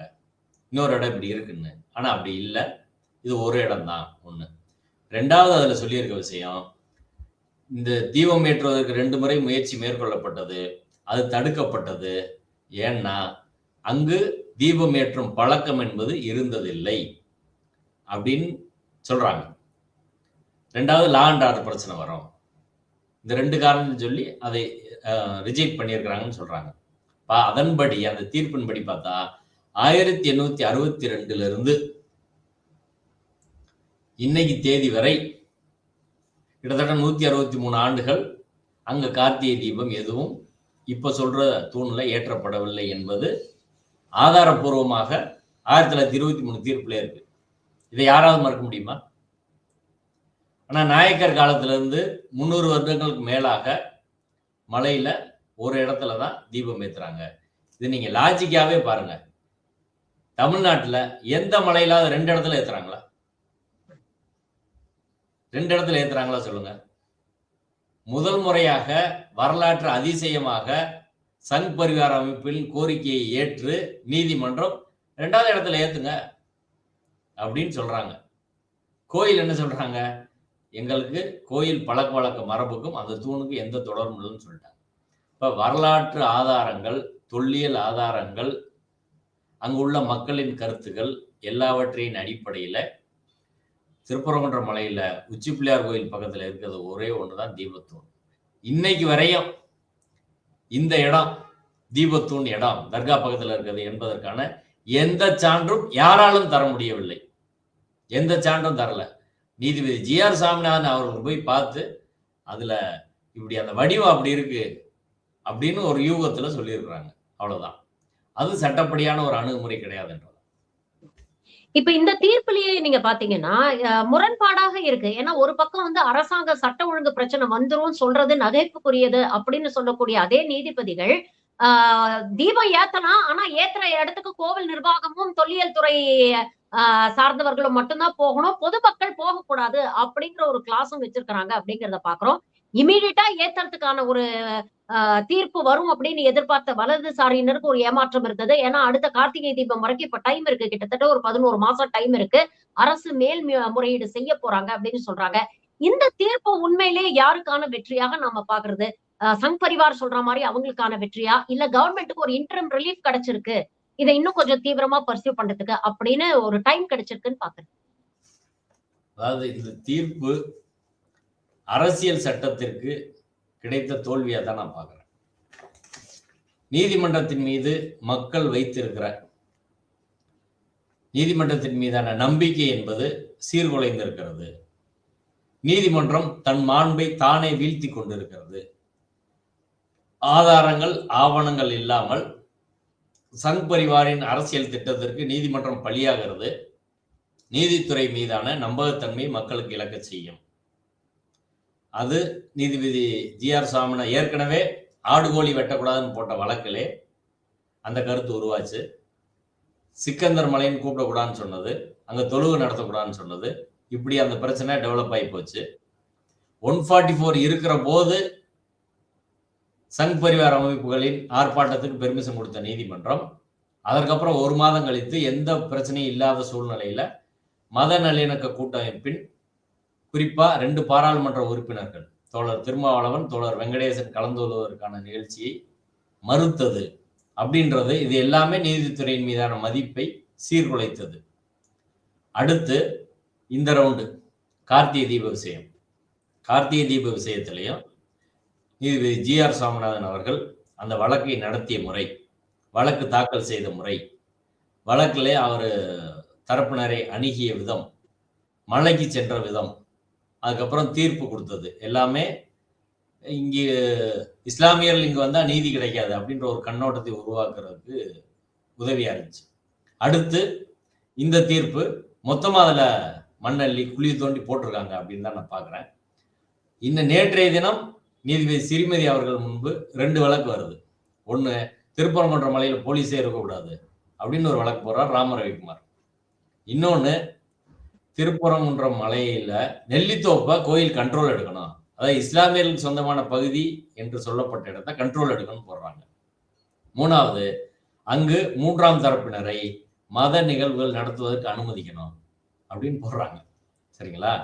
இன்னொரு இடம் இப்படி இருக்குன்னு. ஆனா அப்படி இல்லை, இது ஒரு இடம் தான். ஒண்ணு. 2வது அதுல சொல்லியிருக்க விஷயம், இந்த தீபம் ஏற்றுவதற்கு 2 முறை முயற்சி மேற்கொள்ளப்பட்டது, அது தடுக்கப்பட்டது. ஏன்னா அங்கு தீபம் ஏற்றும் பழக்கம் என்பது இருந்ததில்லை அப்படின்னு சொல்றாங்க. 2வது லா அண்ட் ஆர்டர் பிரச்சனை வரும். இந்த 2 காரணம் சொல்லி அதை ரிஜெக்ட் பண்ணியிருக்கிறாங்கன்னு சொல்றாங்க. அதன்படி அந்த தீர்ப்பின்படி பார்த்தா 1862 இருந்து இன்னைக்கு தேதி வரை கிட்டத்தட்ட 163 ஆண்டுகள் அங்க கார்த்திகை தீபம் எதுவும் இப்ப சொல்ற தூண்ல ஏற்றப்படவில்லை என்பது ஆதாரப்பூர்வமாக 1923 தீர்ப்புல இருக்கு. இதை யாராவது மறுக்க முடியுமா? ஆனா நாயக்கர் காலத்துல இருந்து 300 வருடங்களுக்கு மேலாக மலையில ஒரு இடத்துல தான் தீபம் ஏத்துறாங்க. இது நீங்க லாஜிக்காவே பாருங்க. தமிழ்நாட்டுல எந்த மலையில 2 இடத்துல ஏத்துறாங்களா? 2 இடத்துல ஏத்துறாங்களா சொல்லுங்க. முதல் முறையாக வரலாற்று அதிசயமாக சங் பரிவார அமைப்பின் கோரிக்கையை ஏற்று நீதிமன்றம் 2வது இடத்துல ஏத்துங்க அப்படின்னு சொல்றாங்க. கோயில் என்ன சொல்றாங்க? எங்களுக்கு கோயில் பழக்க வழக்க மரபுக்கும் அந்த தூணுக்கு எந்த தொடர்பும் இல்லைன்னு சொல்லிட்டாங்க. இப்ப வரலாற்று ஆதாரங்கள், தொல்லியல் ஆதாரங்கள், அங்குள்ள மக்களின் கருத்துக்கள் எல்லாவற்றையின் அடிப்படையில திருப்பரங்குன்ற மலையில உச்சி பிள்ளையார் கோயில் பக்கத்துல இருக்கிறது ஒரே ஒண்ணுதான் தீபத்தூண். இன்னைக்கு வரையும் இந்த இடம் தீபத்தூண் இடம் தர்கா பக்கத்துல இருக்கிறது என்பதற்கான எந்த சான்றும் யாராலும் தர முடியவில்லை. எந்த சான்றும் தரல. நீதிபதி GR சாமிநாதன் அவர்கள் போய் பார்த்து அதுல இப்படி அந்த வடிவம் அப்படி இருக்கு அப்படின்னு ஒரு யூகத்துல சொல்லியிருக்கிறாங்க. அவ்வளவுதான். அது சட்டப்படியான ஒரு அணுகுமுறை கிடையாதுன்றது. இப்ப இந்த தீர்ப்பிலேயே நீங்க பாத்தீங்கன்னா முரண்பாடாக இருக்கு. ஏன்னா ஒரு பக்கம் வந்து அரசாங்க சட்ட ஒழுங்கு பிரச்சனை வந்துரும் சொல்றது நகைப்புக்குரியது அப்படின்னு சொல்லக்கூடிய அதே நீதிபதிகள் தீபம் ஏத்தலாம், ஆனா ஏத்துற இடத்துக்கு கோவில் நிர்வாகமும் தொல்லியல் துறை சார்ந்தவர்களும் மட்டும்தான் போகணும், பொதுமக்கள் போகக்கூடாது அப்படிங்கிற ஒரு கிளாஸும் வச்சிருக்கிறாங்க அப்படிங்கிறத பாக்குறோம். இமீடியட்டா ஏத்துறதுக்கான ஒரு தீர்ப்பு வரும் அப்படின்னு எதிர்பார்த்த வலதுசாரியினருக்கு ஒரு ஏமாற்றம் இருந்தது. ஏன்னா அடுத்த கார்த்திகை தீபம் வரைக்கும் இப்ப டைம் இருக்கு, கிட்டத்தட்ட ஒரு 11 மாசம் டைம் இருக்கு. அரசு மேல் முறையீடு செய்ய போறாங்க அப்படின்னு சொல்றாங்க. இந்த தீர்ப்பு உண்மையிலேயே யாருக்கான வெற்றியாக நாம பாக்குறது? சங் பரிவார் சொல்ற மாதிரி அவங்களுக்கான வெற்றியா, இல்ல கவர்மெண்ட்டுக்கு ஒரு இன்டர்ம் ரிலீஃப் கிடைச்சிருக்கு, இதை இன்னும் கொஞ்சம் தீவிரமா பர்சியூ பண்றதுக்கு அப்படின்னு ஒரு டைம் கிடைச்சிருக்குன்னு பாக்குறேன். அதாவது இந்த தீர்ப்பு அரசியல் சட்டத்திற்கு கிடைத்த தோல்வியா தான் நான் பார்க்கிறேன். நீதிமன்றத்தின் மீது மக்கள் வைத்திருக்கிற நீதிமன்றத்தின் மீதான நம்பிக்கை என்பது சீர்குலைந்திருக்கிறது. நீதிமன்றம் தன் மாண்பை தானே வீழ்த்தி கொண்டிருக்கிறது. ஆதாரங்கள், ஆவணங்கள் இல்லாமல் சங் பரிவாரின் அரசியல் திட்டத்திற்கு நீதிமன்றம் பலியாகிறது. நீதித்துறை மீதான நம்பகத்தன்மை மக்களுக்கு இழக்க செய்யும். அது நீதிபதி GR சாமிநாதன் ஏற்கனவே ஆடுகோழி வெட்டக்கூடாதுன்னு போட்ட வழக்கிலே அந்த கருத்து உருவாச்சு. சிக்கந்தர் மலைன்னு கூப்பிடக்கூடாதுன்னு சொன்னது, அங்க தொழுவு நடத்தக்கூடாதுன்னு சொன்னது, இப்படி அந்த பிரச்சனை டெவலப் ஆகி போச்சு. 144 இருக்கிற போது சங் பரிவார் அமைப்புகளின் ஆர்ப்பாட்டத்துக்கு பெர்மிஷன் கொடுத்த நீதிமன்றம் அதற்கப்புறம் 1 மாதம் கழித்து எந்த பிரச்சனையும் இல்லாத சூழ்நிலையில மத நல்லிணக்க கூட்டமைப்பின் குறிப்பா 2 பாராளுமன்ற உறுப்பினர்கள் தோழர் திருமாவளவன், தோழர் வெங்கடேசன் கலந்து கொள்வதற்கான நிகழ்ச்சியை மறுத்தது அப்படின்றது இது எல்லாமே நீதித்துறையின் மீதான மதிப்பை சீர்குலைத்தது. அடுத்து இந்த ரவுண்டு கார்த்திகை தீப விஷயம். கார்த்திகை தீப விஷயத்திலையும் நீதிபதி GR சாமிநாதன் அவர்கள் அந்த வழக்கை நடத்திய முறை, வழக்கு தாக்கல் செய்த முறை, வழக்கிலே அவர் தரப்பினரை அணுகிய விதம், மலைக்கு சென்ற விதம், அதுக்கப்புறம் தீர்ப்பு கொடுத்தது எல்லாமே இங்கு இஸ்லாமியர்கள் இங்கு வந்தா நீதி கிடைக்காது அப்படின்ற ஒரு கண்ணோட்டத்தை உருவாக்குறதுக்கு உதவியா இருந்துச்சு. அடுத்து இந்த தீர்ப்பு மொத்தமா அதுல மண்ணள்ளி குழி தோண்டி போட்டிருக்காங்க அப்படின்னு தான் நான் பாக்குறேன். இன்னும் நேற்றைய தினம் நீதிபதி சிறிமதி அவர்கள் முன்பு 2 வழக்கு வருது. ஒண்ணு திருப்பரங்குன்ற மலையில போலீஸே இருக்கக்கூடாது அப்படின்னு ஒரு வழக்கு போடுறார் ராம ரவிக்குமார். இன்னொன்னு திருப்பரங்குன்ற மலையில நெல்லித்தோப்பை கோயில் கண்ட்ரோல் எடுக்கணும், அதாவது இஸ்லாமியர்களுக்கு சொந்தமான பகுதி என்று சொல்லப்பட்ட இடத்தை கண்ட்ரோல் எடுக்கணும்னு போடுறாங்க. 3வது அங்கு 3ஆம் தரப்பினரை மத நிகழ்வுகள் நடத்துவதற்கு அனுமதிக்கணும் அப்படின்னு போடுறாங்க. சரிங்களா?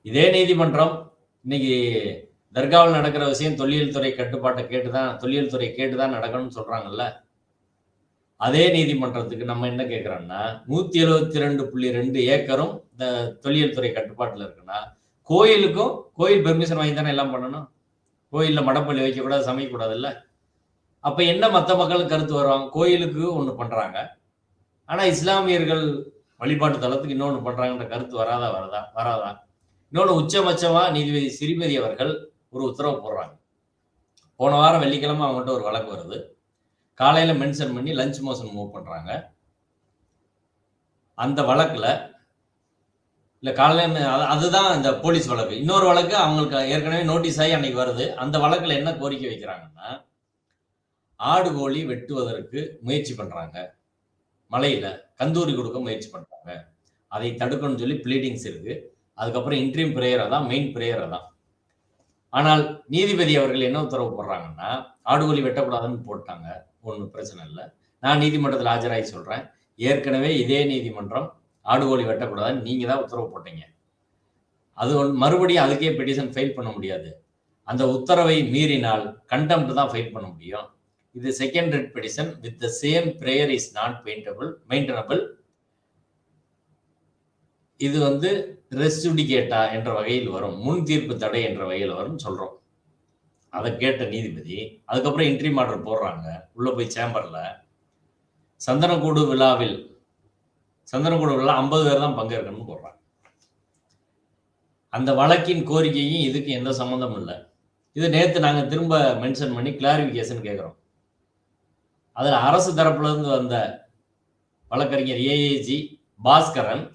இதே நீதிமன்றம் இன்னைக்கு தர்காவில் நடக்கிற விஷயம் தொல்லியல் துறை கட்டுப்பாட்டை கேட்டுதான் நடக்கணும்னு சொல்றாங்கல்ல. அதே நீதிமன்றத்துக்கு நம்ம என்ன கேட்கிறோம்னா 172.2 ஏக்கரும் இந்த தொல்லியல் துறை கட்டுப்பாட்டுல இருக்குன்னா கோயிலுக்கும் கோயில் பெர்மிஷன் வாங்கி தானே எல்லாம் பண்ணணும். கோயில்ல மடப்பள்ளி வைக்கக்கூடாது, சமைக்கக்கூடாது இல்ல. அப்ப என்ன மற்ற மக்களுக்கு கருத்து வருவாங்க? கோயிலுக்கு ஒண்ணு பண்றாங்க, ஆனா இஸ்லாமியர்கள் வழிபாட்டு தளத்துக்கு இன்னொன்னு பண்றாங்கன்ற கருத்து வராதா? இன்னொன்னு உச்சபட்சமா நீதிபதி சிறிமதி அவர்கள் ஒரு உத்தரவு போடுறாங்க. போன வாரம் வெள்ளிக்கிழமை அவங்ககிட்ட ஒரு வழக்கு வருது. காலையில மென்ஷன் பண்ணி லஞ்ச் மோஷன் மூவ் பண்றாங்க. அந்த வழக்குல இல்ல காலையில அதுதான் இந்த போலீஸ் வழக்கு. இன்னொரு வழக்கு அவங்களுக்கு ஏற்கனவே நோட்டீஸ் ஆகி அன்னைக்கு வருது. அந்த வழக்குல என்ன கோரிக்கை வைக்கிறாங்கன்னா ஆடு கோழி வெட்டுவதற்கு முயற்சி பண்றாங்க, மலையில கந்தூரி கொடுக்க முயற்சி பண்றாங்க, அதை தடுக்கணும்னு சொல்லி ப்ளீடிங்ஸ் இருக்கு. அதுக்கப்புறம் இன்ட்ரீம் பிரேயர் தான், மெயின் பிரேயர் தான். ஆனால் நீதிபதி அவர்கள் என்ன உத்தரவு போடுறாங்கன்னா ஆடுகோழி வெட்டக்கூடாதுன்னு போட்டாங்க. ஒன்றும் பிரச்சனை இல்லை. நான் நீதிமன்றத்தில் ஆஜராகி சொல்றேன், ஏற்கனவே இதே நீதிமன்றம் ஆடுகோழி வெட்டக்கூடாதுன்னு நீங்க தான் உத்தரவு போட்டீங்க. அது மறுபடியும் அதுக்கே பெட்டிஷன் ஃபைல் பண்ண முடியாது. அந்த உத்தரவை மீறினால் கண்டெம்ட் தான் ஃபைல் பண்ண முடியும். இது second writ petition with the same prayer is not maintainable. இது வந்து ரெஸ் ஜுடிகேட்டா என்ற வகையில் வரும், முன் தீர்ப்பு தடை என்ற வகையில் வரும் சொல்றோம். அதை கேட்ட நீதிபதி அதுக்கப்புறம் இன்ட்ரீம் ஆர்டர் போடுறாங்க. உள்ள போய் சேம்பர்ல சந்தனக்கூடு விழா 50 பேர் தான் பங்கேற்கணும்னு போடுறாங்க. அந்த வழக்கின் கோரிக்கையும் இதுக்கு எந்த சம்பந்தமும் இல்லை. இது நேற்று நாங்க திரும்ப மென்ஷன் பண்ணி கிளாரிபிகேஷன் கேட்கிறோம். அதுல அரசு தரப்புல இருந்து வந்த வழக்கறிஞர் ஏஏஜி பாஸ்கரன்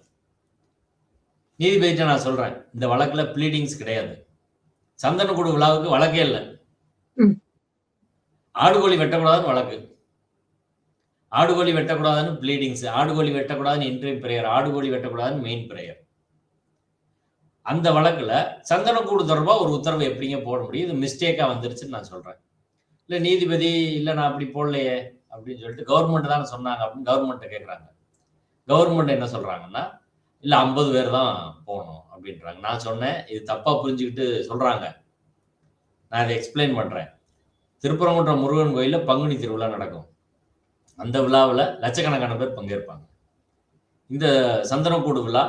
நீதிபதிட்ட நான் சொல்றேன், இந்த வழக்குல ப்ளீடிங்ஸ் கிடையாது, சந்தனக்கூடு விழாவுக்கு வழக்கே இல்லை, ஆடுகோழி வெட்டக்கூடாதுன்னு வழக்கு, ஆடுகோழி வெட்டக்கூடாதுன்னு ப்ளீடிங்ஸ், ஆடுகோழி வெட்டக்கூடாதுன்னு இன்ட்ரீம் பிரேயர், ஆடுகோழி வெட்டக்கூடாதுன்னு மெயின் பிரேயர். அந்த வழக்குல சந்தனக்கூடு தொடர்பா ஒரு உத்தரவு எப்படிங்க போட முடியும்? இது மிஸ்டேக்கா வந்துருச்சுன்னு நான் சொல்றேன். இல்ல நீதிபதி இல்ல நான் அப்படி போடலையே அப்படின்னு சொல்லிட்டு கவர்மெண்ட் தானே சொன்னாங்க அப்படின்னு கவர்மெண்ட் கேட்கறாங்க. கவர்மெண்ட் என்ன சொல்றாங்கன்னா இல்ல 50 பேர் தான் போகணும் அப்படின்றாங்க. நான் சொன்னேன் இது தப்பா புரிஞ்சுக்கிட்டு சொல்றாங்க, நான் இதை எக்ஸ்பிளைன் பண்றேன். திருப்பரங்குன்றம் முருகன் கோயில்ல பங்குனி திருவிழா நடக்கும். அந்த விழாவில் லட்சக்கணக்கான பேர் பங்கேற்பாங்க. இந்த சந்தனக்கூடு விழா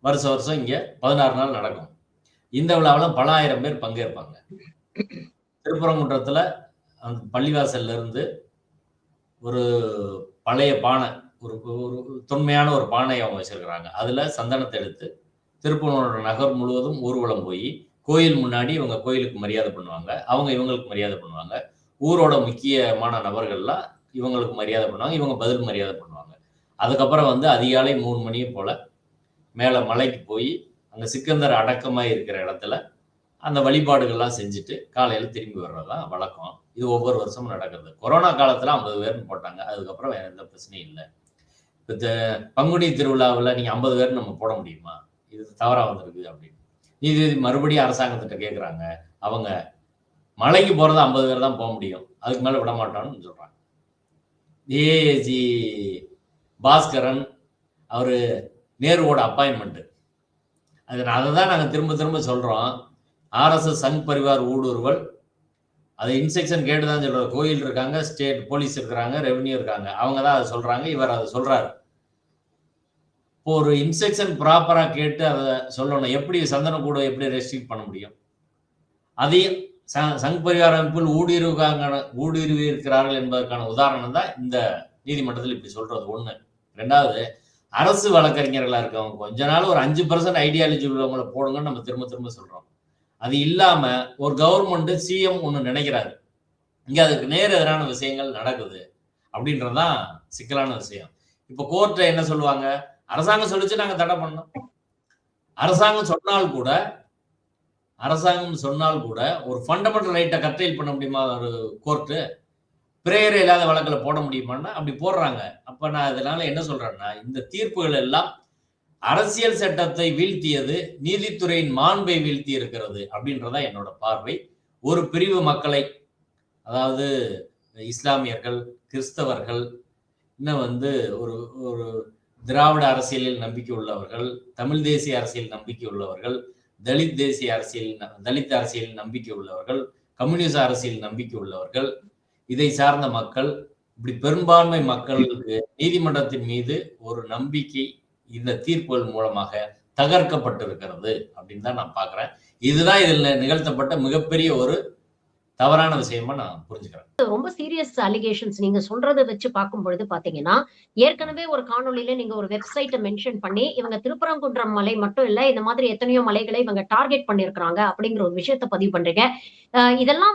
வருஷம் இங்க 16 நாள் நடக்கும். இந்த விழாவில் பல ஆயிரம் பேர் பங்கேற்பாங்க. திருப்பரங்குன்றத்துல அந்த பள்ளிவாசல்ல இருந்து ஒரு பழைய பானை, ஒரு தொன்மையான ஒரு பானை அவங்க வச்சிருக்கிறாங்க. அதுல சந்தனத்தை எடுத்து திருப்பரங்குன்றம் நகர் முழுவதும் ஊர்வலம் போய் கோயில் முன்னாடி இவங்க கோயிலுக்கு மரியாதை பண்ணுவாங்க, அவங்க இவங்களுக்கு மரியாதை பண்ணுவாங்க. ஊரோட முக்கியமான நபர்கள்லாம் இவங்களுக்கு மரியாதை பண்ணுவாங்க, இவங்க பதில் மரியாதை பண்ணுவாங்க. அதுக்கப்புறம் வந்து அதிகாலை 3 மணியை போல மேல மலைக்கு போய் அங்க சிக்கந்தர் அடக்கமாக இருக்கிற இடத்துல அந்த வழிபாடுகள்லாம் செஞ்சுட்டு காலையில திரும்பி வர்றதுதான் வழக்கம். இது ஒவ்வொரு வருஷமும் நடக்கிறது. கொரோனா காலத்துல 50 பேர்னு போட்டாங்க, அதுக்கப்புறம் வேற எந்த பிரச்சனையும் இல்லை. இப்போ பங்குனி திருவிழாவில் நீங்க 50 பேர் நம்ம போட முடியுமா? இது தவறா வந்திருக்கு அப்படின்னு. நீதிபதி மறுபடியும் அரசாங்கத்திட்ட கேட்குறாங்க. அவங்க மலைக்கு போறது 50 பேர் தான் போக முடியும், அதுக்கு மேல விட மாட்டோம்னு சொல்றாங்க. ஏஏஜி பாஸ்கரன் அவரு நேருவோட அப்பாயின்மெண்ட். அதை தான் நாங்கள் திரும்ப திரும்ப சொல்றோம். ஆர்எஸ்எஸ் சங் பரிவார் ஊடுருவல், அது இன்ஸ்ட்ரக்ஷன் கேட்டு தான் சொல்றாரு. கோயில் இருக்காங்க, ஸ்டேட் போலீஸ் இருக்கிறாங்க, ரெவன்யூ இருக்காங்க, அவங்க தான் அதை சொல்றாங்க, இவர் அதை சொல்றாரு. இப்போ ஒரு இன்ஸ்ட்ரக்ஷன் ப்ராப்பரா கேட்டு அதை சொல்லணும். எப்படி சந்தனக்கூட எப்படி ரெஸ்ட்ரிக்ட் பண்ண முடியும்? அதையும் சங் பரிவார அமைப்பில் ஊடுருவி இருக்கிறார்கள் என்பதற்கான உதாரணம் தான் இந்த நீதிமன்றத்தில் இப்படி சொல்றது. ஒண்ணு. ரெண்டாவது, அரசு வழக்கறிஞர்களா இருக்கவங்க கொஞ்ச நாள் ஒரு 5% ஐடியாலஜி உள்ளவங்களை போடுங்கன்னு நம்ம திரும்ப திரும்ப சொல்றோம். அது இல்லாம ஒரு கவர்மெண்ட் சிஎம் ஒண்ணு நினைக்கிறாரு, இங்க அதுக்கு நேர் எதிரான விஷயங்கள் நடக்குது அப்படின்றதுதான் சிக்கலான விஷயம். இப்ப கோர்ட்ல என்ன சொல்லுவாங்க? அரசாங்கம் சொல்லிச்சு, நாங்க தடை பண்ணோம். அரசாங்கம் சொன்னால் கூட ஒரு ஃபண்டமெண்டல் ரைட்டை கர்டெயில் பண்ண முடியுமா ஒரு கோர்ட்டு? பிரேயர் இல்லாத வழக்கில் போட முடியுமான்னா அப்படி போடுறாங்க. அப்ப நான் இதனால என்ன சொல்றேன்னா, இந்த தீர்ப்புகள் எல்லாம் அரசியல் சட்டத்தை வீழ்த்தியது, நீதித்துறையின் மாண்பை வீழ்த்தி இருக்கிறது அப்படின்றதா என்னோட பார்வை. ஒரு பிரிவு மக்களை, அதாவது இஸ்லாமியர்கள், கிறிஸ்தவர்கள், இன்னும் ஒரு ஒரு திராவிட அரசியலில் நம்பிக்கை உள்ளவர்கள், தமிழ் தேசிய அரசியல் நம்பிக்கை உள்ளவர்கள், தலித் அரசியலில் நம்பிக்கை உள்ளவர்கள், கம்யூனிஸ்ட் அரசியல் நம்பிக்கை உள்ளவர்கள், இதை சார்ந்த மக்கள், இப்படி பெரும்பான்மை மக்களுக்கு நீதிமன்றத்தின் மீது ஒரு நம்பிக்கை இந்த தீர்ப்புகள் மூலமாக தகர்க்கப்பட்டிருக்கிறது அப்படின்னு தான் நான் பார்க்கிறேன். இதுதான் இதில் நிகழ்த்தப்பட்ட மிகப்பெரிய ஒரு தவறான விஷயமா நான் புரிஞ்சுக்கிறேன். ரொம்ப சீரியஸ் அலிகேஷன்ஸ் நீங்க சொல்றதை வச்சு பார்க்கும் பொழுது பாத்தீங்கன்னா, ஏற்கனவே ஒரு காணொலியில நீங்க ஒரு வெப்சைட்டை மென்ஷன் பண்ணி, இவங்க திருப்பரங்குன்றம் மலை மட்டும் இல்ல, இந்த மாதிரி எத்தனையோ மலைகளை இவங்க டார்கெட் பண்ணிருக்காங்க அப்படிங்கிற ஒரு விஷயத்த பதிவு பண்றீங்க. இதெல்லாம்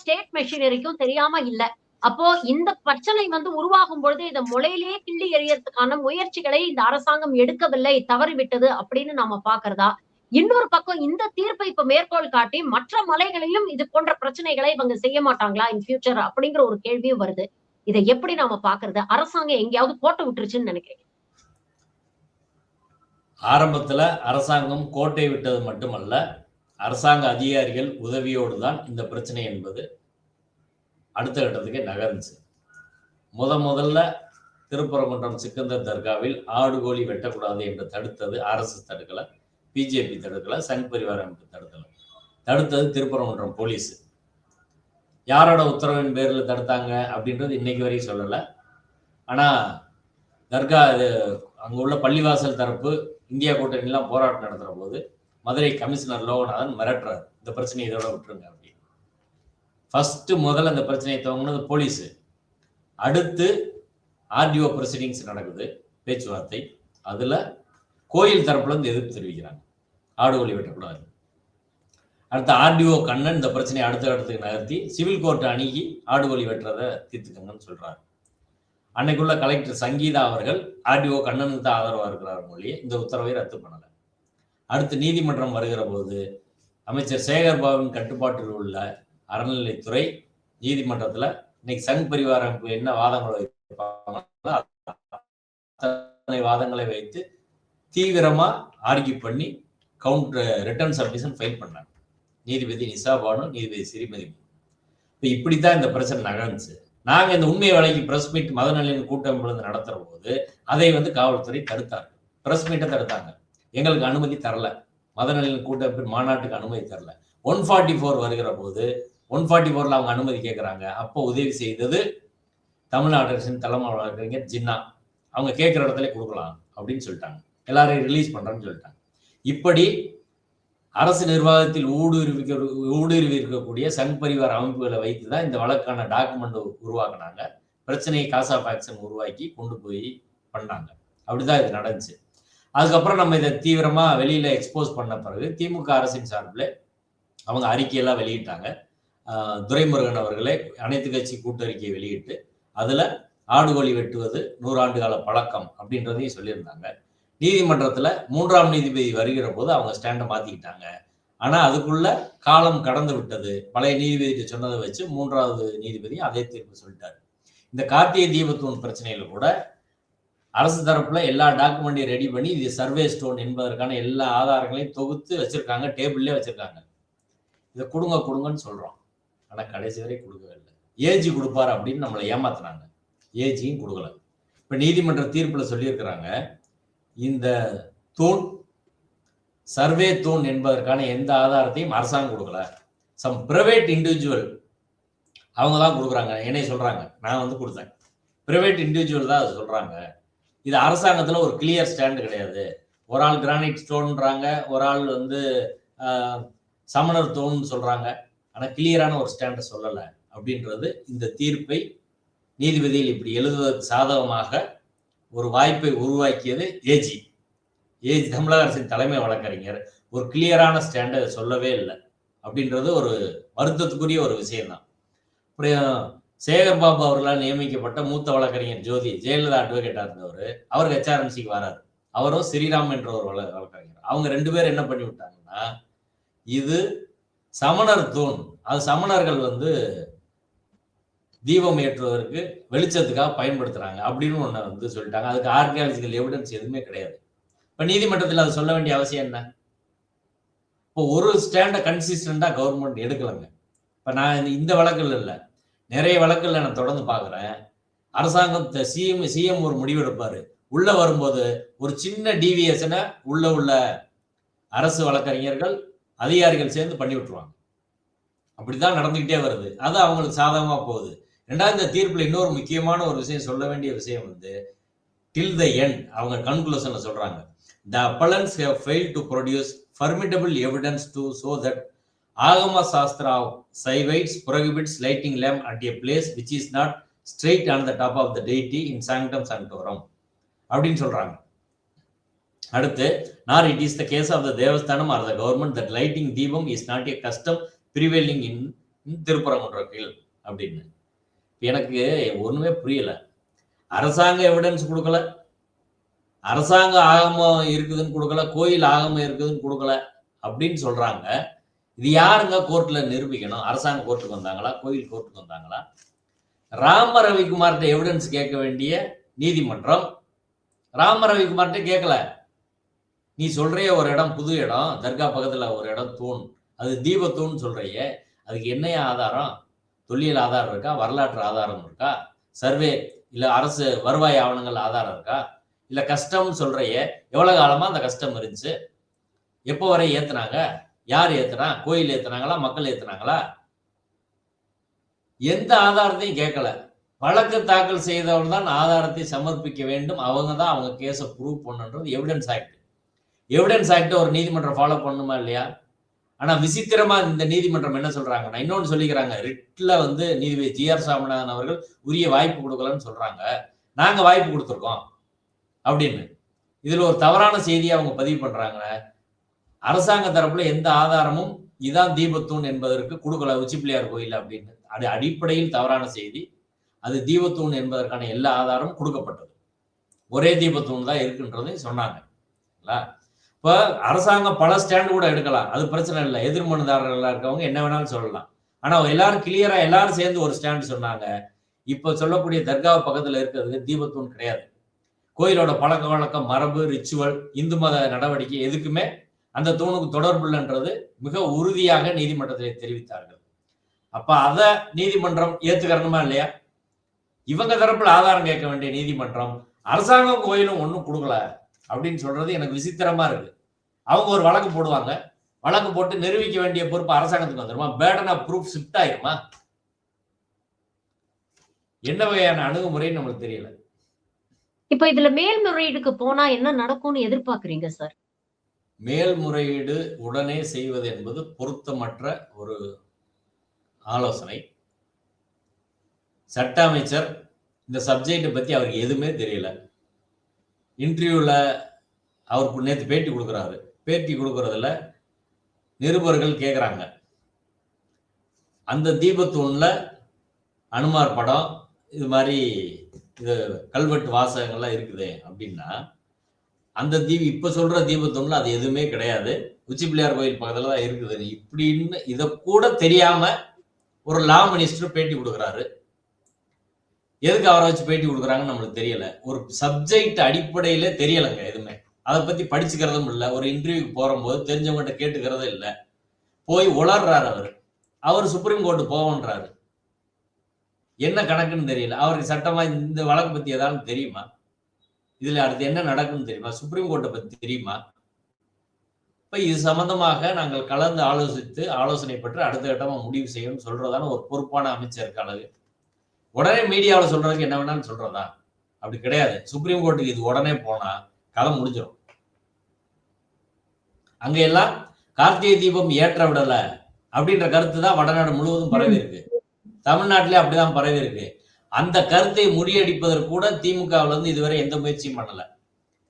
ஸ்டேட் மெஷினரிக்கும் தெரியாம இல்ல. அப்போ இந்த பிரச்சனை உருவாகும் பொழுது இதை முளையிலேயே கிள்ளி எறியறதுக்கான முயற்சிகளை இந்த அரசாங்கம் எடுக்கவில்லை, தவறிவிட்டது அப்படின்னு நாம பாக்குறதா? இன்னொரு பக்கம் இந்த தீர்ப்பை இப்ப மேற்கோள் காட்டி மற்ற மலைகளிலும் இது போன்ற பிரச்சனைகளை இவங்க செய்ய மாட்டாங்களா இன் ஃபியூச்சர் அப்படிங்கிற ஒரு கேள்வியும் வருது. இதை எப்படி நாம பாக்குறது? அரசாங்கம் எங்கேயாவது போட்டு விட்டுருச்சுன்னு நினைக்கிறீங்க? ஆரம்பத்துல அரசாங்கம் கோட்டை விட்டது மட்டுமல்ல, அரசாங்க அதிகாரிகள் உதவியோடு தான் இந்த பிரச்சனை என்பது அடுத்த கட்டத்துக்கு நகர்ந்துச்சு. முதல்ல திருப்பரங்குன்றம் சிக்கந்தர் தர்காவில் ஆடு கோழி வெட்டக்கூடாது என்று தடுத்தது ஆர்எஸ்எஸ் தடுக்கல, பிஜேபி தடுக்கல, சங் பரிவார அமைப்பு தடுக்கல. தடுத்தது திருப்பரங்குன்றம் போலீஸ். யாரோட உத்தரவின் பேரில் தடுத்தாங்க அப்படின்றது இன்னைக்கு வரைக்கும் சொல்லலை. ஆனா தர்கா அங்க உள்ள பள்ளிவாசல் தரப்பு இந்தியா கூட்டணிலாம் போராட்டம் நடத்துற போது மதுரை கமிஷனர் லோகநாதன் மிரட்டுறாரு, இந்த பிரச்சனையை இதோட விட்டுருங்க அப்படின்னு. முதல்ல அந்த பிரச்சனையை துவங்கினது போலீஸ். அடுத்து ஆர்டிஓ ப்ரொசீடிங்ஸ் நடக்குது, பேச்சுவார்த்தை. அதுல கோயில் தரப்புல இருந்து எதிர்ப்பு தெரிவிக்கிறாங்க, ஆடு கோழி வெட்டக்கூடாது. அடுத்த ஆர்டிஓ கண்ணன் இந்த பிரச்சனையை அடுத்த இடத்துக்கு நகர்த்தி சிவில் கோர்ட் அணுகி ஆடு கோழி வெட்டுறதை தீர்த்துக்கங்கன்னு சொல்றாரு. அன்னைக்குள்ள கலெக்டர் சங்கீதா அவர்கள் ஆர்டிஓ கண்ணனுக்கு தான் ஆதரவா இருக்கிறார் மொழியை இந்த உத்தரவை ரத்து பண்ணல. அடுத்து நீதிமன்றம் வருகிற போது அமைச்சர் சேகர் பாபுவின் கட்டுப்பாட்டில் உள்ள அறநிலைத்துறை நீதிமன்றத்துல இன்னைக்கு சங் பரிவார அமைப்பு என்ன வாதங்களை வாதங்களை வைத்து தீவிரமா ஆர்கியூ பண்ணி ரிட்டர்ன் சப்மிஷன் ஃபைல் பண்ணாங்க நீதிபதி நிசா பானு, நீதிபதி ஸ்ரீமதி. இப்படித்தான் இந்த பிரச்சனை நகர்ந்துச்சு. நாங்க இந்த உண்மையை வழங்கி பிரஸ் மீட் மதநலின் கூட்டமைப்பு நடத்துற போது அதை காவல்துறை தடுத்தாங்க, பிரஸ் மீட்டை தடுத்தாங்க, எங்களுக்கு அனுமதி தரல, மதநலின் கூட்டமைப்பின் மாநாட்டுக்கு அனுமதி தரல. 144 வருகிற போது 144ல அவங்க அனுமதி கேட்கிறாங்க. அப்போ உதவி செய்தது தமிழ்நாடு அரசின் தலைமை வழக்கறிஞர் ஜின்னா. அவங்க கேட்கிற இடத்துல கொடுக்கலாம் அப்படின்னு சொல்லிட்டாங்க, எல்லாரையும் ரிலீஸ் பண்றேன்னு சொல்லிட்டாங்க. இப்படி அரசு நிர்வாகத்தில் ஊடுருவி இருக்கக்கூடிய சங் பரிவார அமைப்புகளை வைத்துதான் இந்த வழக்கான டாக்குமெண்ட் உருவாக்குனாங்க. பிரச்சனையை காசா ஃபேக்ஷன் உருவாக்கி கொண்டு போய் பண்ணாங்க. அப்படிதான் இது நடந்துச்சு. அதுக்கப்புறம் நம்ம இதை தீவிரமா வெளியில எக்ஸ்போஸ் பண்ண பிறகு திமுக அரசின் சார்பில் அவங்க அறிக்கையெல்லாம் வெளியிட்டாங்க. துரைமுருகன் அவர்களே அனைத்து கட்சி கூட்டறிக்கையை வெளியிட்டு அதுல ஆடுகோழி வெட்டுவது 100 ஆண்டு கால பழக்கம் அப்படின்றதையும் சொல்லியிருந்தாங்க. நீதிமன்றத்துல 3ஆம் நீதிபதி வருகிற போது அவங்க ஸ்டாண்டை மாத்திக்கிட்டாங்க. ஆனா அதுக்குள்ள காலம் கடந்து விட்டது. பழைய நீதிபதி சொன்னதை வச்சு 3வது நீதிபதி அதே தீர்ப்பு சொல்லிட்டாரு. இந்த கார்த்திகை தீபத்தூண் பிரச்சனையில கூட அரசு தரப்புல எல்லா டாக்குமெண்ட்டையும் ரெடி பண்ணி இது சர்வே ஸ்டோன் என்பதற்கான எல்லா ஆதாரங்களையும் தொகுத்து வச்சிருக்காங்க, டேபிள்லேயே வச்சிருக்காங்க. இதை கொடுங்கன்னு சொல்றோம். ஆனா கடைசி வரை கொடுக்கவே இல்லை. ஏஜி கொடுப்பாரு அப்படின்னு நம்மளை ஏமாத்துனாங்க. ஏஜியும் கொடுக்கல. இப்ப நீதிமன்ற தீர்ப்புல சொல்லியிருக்கிறாங்க, இந்த தூண் சர்வே தூண் என்பதற்கான எந்த ஆதாரத்தையும் அரசாங்கம் கொடுக்கல. சம் பிரைவேட் இண்டிவிஜுவல் அவங்க தான் கொடுக்குறாங்க. என்னை சொல்றாங்க, நான் வந்து கொடுத்தேன். பிரைவேட் இண்டிவிஜுவல் தான் அது சொல்றாங்க. இது அரசாங்கத்துல ஒரு கிளியர் ஸ்டாண்ட் கிடையாது. ஒரு ஆள் கிரானைட் ஸ்டோன்றாங்க, ஒரு ஆள் வந்து சமணர் தூண் சொல்றாங்க. ஆனா கிளியரான ஒரு ஸ்டாண்டை சொல்லல அப்படின்றது இந்த தீர்ப்பை நீதிபதியில் இப்படி எழுதுவதற்கு சாதகமாக ஒரு வாய்ப்பை உருவாக்கியது ஏஜி தமிழக அரசின் தலைமை வழக்கறிஞர் ஒரு கிளியரான ஸ்டாண்டை சொல்லவே இல்லை அப்படின்றது ஒரு வருத்தத்துக்குரிய ஒரு விஷயம்தான். அப்புறம் சேகர் பாபு அவர்களால் நியமிக்கப்பட்ட மூத்த வழக்கறிஞர் ஜோதி, ஜெயலலிதா அட்வொகேட்டா இருந்தவர், அவர் ஹெச்ஆர்எம்சிக்கு வராரு. அவரும் ஸ்ரீராம் என்ற ஒரு வழக்கறிஞர். அவங்க 2 பேர் என்ன பண்ணி விட்டாங்கன்னா, இது சமணர் தூண், அது சமணர்கள் வந்து தீபம் ஏற்றுவதற்கு வெளிச்சத்துக்காக பயன்படுத்துறாங்க அப்படின்னு ஒண்ணு வந்து சொல்லிட்டாங்க. அதுக்கு ஆர்கியாலஜிக்கல் எவிடன்ஸ் எதுவுமே கிடையாது. இப்ப நீதிமன்றத்தில் அது சொல்ல வேண்டிய அவசியம் என்ன? இப்போ ஒரு ஸ்டாண்ட கன்சிஸ்டண்டா கவர்மெண்ட் எடுக்கலங்க. இப்ப நான் இந்த வழக்குல இல்லை, நிறைய வழக்குல நான் தொடர்ந்து பாக்குறேன். அரசாங்கம் சிஎம் ஒரு முடிவு எடுப்பாரு, உள்ள வரும்போது ஒரு சின்ன டீவியேஷனை உள்ள அரசு வழக்கறிஞர்கள் அதிகாரிகள் சேர்ந்து பண்ணி விட்டுருவாங்க. அப்படிதான் நடந்துகிட்டே வருது. அது அவங்களுக்கு சாதகமா போகுது. ரெண்டாவது, இந்த தீர்ப்புல இன்னொரு முக்கியமான ஒரு விஷயம், சொல்ல வேண்டிய விஷயம் வந்து டில் த எண்ட் அவங்க கன்க்ளூஷன்ல சொல்றாங்க, the appellants have failed to produce formidable evidence to show that Agama Shastra of Saivites prohibits lighting lamp at a place which is not straight on the top of the deity in sanctum sanctorum அப்படின்னு சொல்றாங்க. அடுத்து, nor it is the case of the Devasthanam or the government that lighting Deepam is not a custom prevailing in திருப்பரங்குன்றத்தில் அப்படின்னு. எனக்கு ஒண்ணுமே புரியல. அரசாங்க evidence கொடுக்கல, அரசாங்க ஆகமம் இருக்குதுன்னு கொடுக்கல, கோயில் ஆகமம் இருக்குதுன்னு கொடுக்கல அப்படின்னு சொல்றாங்க. இது யாருங்க கோர்ட்ல நிரூபிக்கணும்? அரசாங்க கோர்ட்டுக்கு வந்தாங்களா, கோயில் கோர்ட்டுக்கு வந்தாங்களா? ராம ரவிக்குமார்கிட்ட எவிடன்ஸ் கேட்க வேண்டிய நீதிமன்றம் ராம ரவிக்குமார்கிட்ட கேட்கல. நீ சொல்றிய ஒரு இடம், புது இடம், தர்கா பக்கத்துல ஒரு இடம் தூண், அது தீபத்தூண் சொல்றிய, அதுக்கு என்னைய ஆதாரம்? தொல்லியல் ஆதாரம் இருக்கா? வரலாற்று ஆதாரம் இருக்கா? சர்வே இல்ல அரசு வருவாய் ஆவணங்கள் ஆதாரம் இருக்கா? இல்ல கஸ்டம் சொல்றிய, எவ்வளவு காலமா அந்த கஸ்டம் இருந்துச்சு? எப்போ வரை ஏத்துனாங்க? யார் ஏத்துனா? கோயில் ஏத்துனாங்களா, மக்கள் ஏத்துனாங்களா? எந்த ஆதாரத்தையும் கேட்கல. வழக்கு தாக்கல் செய்தவர்கள் தான் ஆதாரத்தை சமர்ப்பிக்க வேண்டும். அவங்க தான் அவங்க கேஸை ப்ரூவ் பண்ணணுன்றது எவிடன்ஸ் ஆக்ட். எவிடன்ஸ் ஆக்ட் ஒரு நீதிமன்றம் ஃபாலோ பண்ணுமா இல்லையா? ஆனா விசித்திரமா இந்த நீதிமன்றம் என்ன சொல்றாங்கன்னா, இன்னொன்னு சொல்லிக்கிறாங்க, ரிட்ல வந்து நீதிபதி ஜி.ஆர். சாமிநாதன் அவர்கள் உரிய வாய்ப்பு கொடுக்கலன்னு சொல்றாங்க. நாங்க வாய்ப்பு கொடுத்துருக்கோம் அப்படின்னு. இதுல ஒரு தவறான செய்தியை அவங்க பதிவு பண்றாங்க. அரசாங்க தரப்புல எந்த ஆதாரமும் இதான் தீபத்தூண் என்பதற்கு கொடுக்கல உச்சிப்பிள்ளையார் கோயில் அப்படின்னு. அது அடிப்படையில் தவறான செய்தி. அது தீபத்தூண் என்பதற்கான எல்லா ஆதாரமும் கொடுக்கப்பட்டது. ஒரே தீபத்தூண் தான் இருக்குன்றது சொன்னாங்க. இப்ப அரசாங்கம் பல ஸ்டாண்ட் கூட எடுக்கலாம், அது பிரச்சனை இல்லை. எதிர்மனுதாரர்களா இருக்கவங்க என்ன வேணாலும் சொல்லலாம். ஆனா எல்லாரும் கிளியரா எல்லாரும் சேர்ந்து ஒரு ஸ்டாண்ட் சொன்னாங்க. இப்ப சொல்லக்கூடிய தர்கா பக்கத்துல இருக்கிறது தீபத்தூண் கிடையாது. கோயிலோட பழக்க வழக்கம், மரபு, ரிச்சுவல், இந்து மத நடவடிக்கை எதுக்குமே அந்த தூணுக்கு தொடர்பு இல்லைன்றது மிக உறுதியாக நீதிமன்றத்தில் தெரிவித்தார்கள். அப்ப அத நீதிமன்றம் ஏத்துக்கணுமா இல்லையா? இவங்க தரப்புல ஆதாரம் கேட்க வேண்டிய நீதிமன்றம் அரசாங்கம் கோயிலும் ஒன்றும் கொடுக்கல அப்படின்னு சொல்றது எனக்கு விசித்திரமா இருக்கு. அவங்க ஒரு வழக்கு போடுவாங்க, வழக்கு போட்டு நிரூபிக்க வேண்டிய பொறுப்பு அரசாங்கத்துக்கு வந்துருமா? பேர்டன் ஆஃப் ப்ரூஃப் ஷிஃப்ட் ஆயிருமா? என்ன வகையான அணுகுமுறைன்னு நம்மளுக்கு தெரியல. இப்ப இதுல மேல்முறையீடுக்கு போனா என்ன நடக்கும்னு எதிர்பார்க்கறீங்க சார்? மேல்முறையீடு உடனே செய்வது என்பது பொருத்தமற்ற ஒரு ஆலோசனை. சட்ட அமைச்சர் இந்த சப்ஜெக்டை பத்தி அவருக்கு எதுவுமே தெரியல. இன்டர்வியூல அவருக்கு நேற்று பேட்டி கொடுக்குறாரு. பேட்டி கொடுக்கறதுல நிருபர்கள் கேட்குறாங்க, அந்த தீபத்தூண்ல அனுமார் படம், இது மாதிரி இது கல்வெட்டு வாசகங்கள்லாம் இருக்குது அப்படின்னா, அந்த இப்ப சொல்ற தீபத்தூண்ல அது எதுவுமே கிடையாது, உச்சிப்பிள்ளையார் கோயில் பக்கத்துல தான் இருக்குது இப்படின்னு இதை கூட தெரியாம ஒரு லா மினிஸ்டர் பேட்டி கொடுக்குறாரு. எதுக்கு அவரை வச்சு பேட்டி கொடுக்குறாங்கன்னு நம்மளுக்கு தெரியல. ஒரு சப்ஜெக்ட் அடிப்படையில தெரியலைங்க எதுவுமே. அதை பத்தி படிச்சுக்கிறதும் இல்லை. ஒரு இன்டர்வியூக்கு போகும்போது தெரிஞ்சவங்ககிட்ட கேட்டுக்கிறதும் இல்லை. போய் உளர்றாரு. அவர் சுப்ரீம் கோர்ட்டு போவோன்றாரு. என்ன கணக்குன்னு தெரியல. அவருக்கு சட்டமா இந்த வழக்கு பத்தி ஏதாவது தெரியுமா? இதுல அடுத்து என்ன நடக்குன்னு தெரியுமா? சுப்ரீம் கோர்ட்டை பத்தி தெரியுமா? இப்ப இது சம்பந்தமாக நாங்கள் கலந்து ஆலோசனை பெற்று அடுத்த கட்டமா முடிவு செய்யணும்னு சொல்றதான ஒரு பொறுப்பான அமைச்சருக்கு அழகு. உடனே மீடியாவில் சொல்றதுக்கு என்ன வேணாலும் சொல்றதா? அப்படி கிடையாது. சுப்ரீம் கோர்ட்டுக்கு இது உடனே போனா கதை முடிஞ்சிடும். அங்க எல்லாம் கார்த்திகை தீபம் ஏற்ற விடல அப்படின்ற கருத்து தான் வடநாடு முழுவதும் பரவி இருக்கு. தமிழ்நாட்டிலே அப்படிதான் பரவி இருக்கு. அந்த கருத்தை முறியடிப்பதற்கு கூட திமுகவுல இருந்து இதுவரை எந்த முயற்சியும் பண்ணல.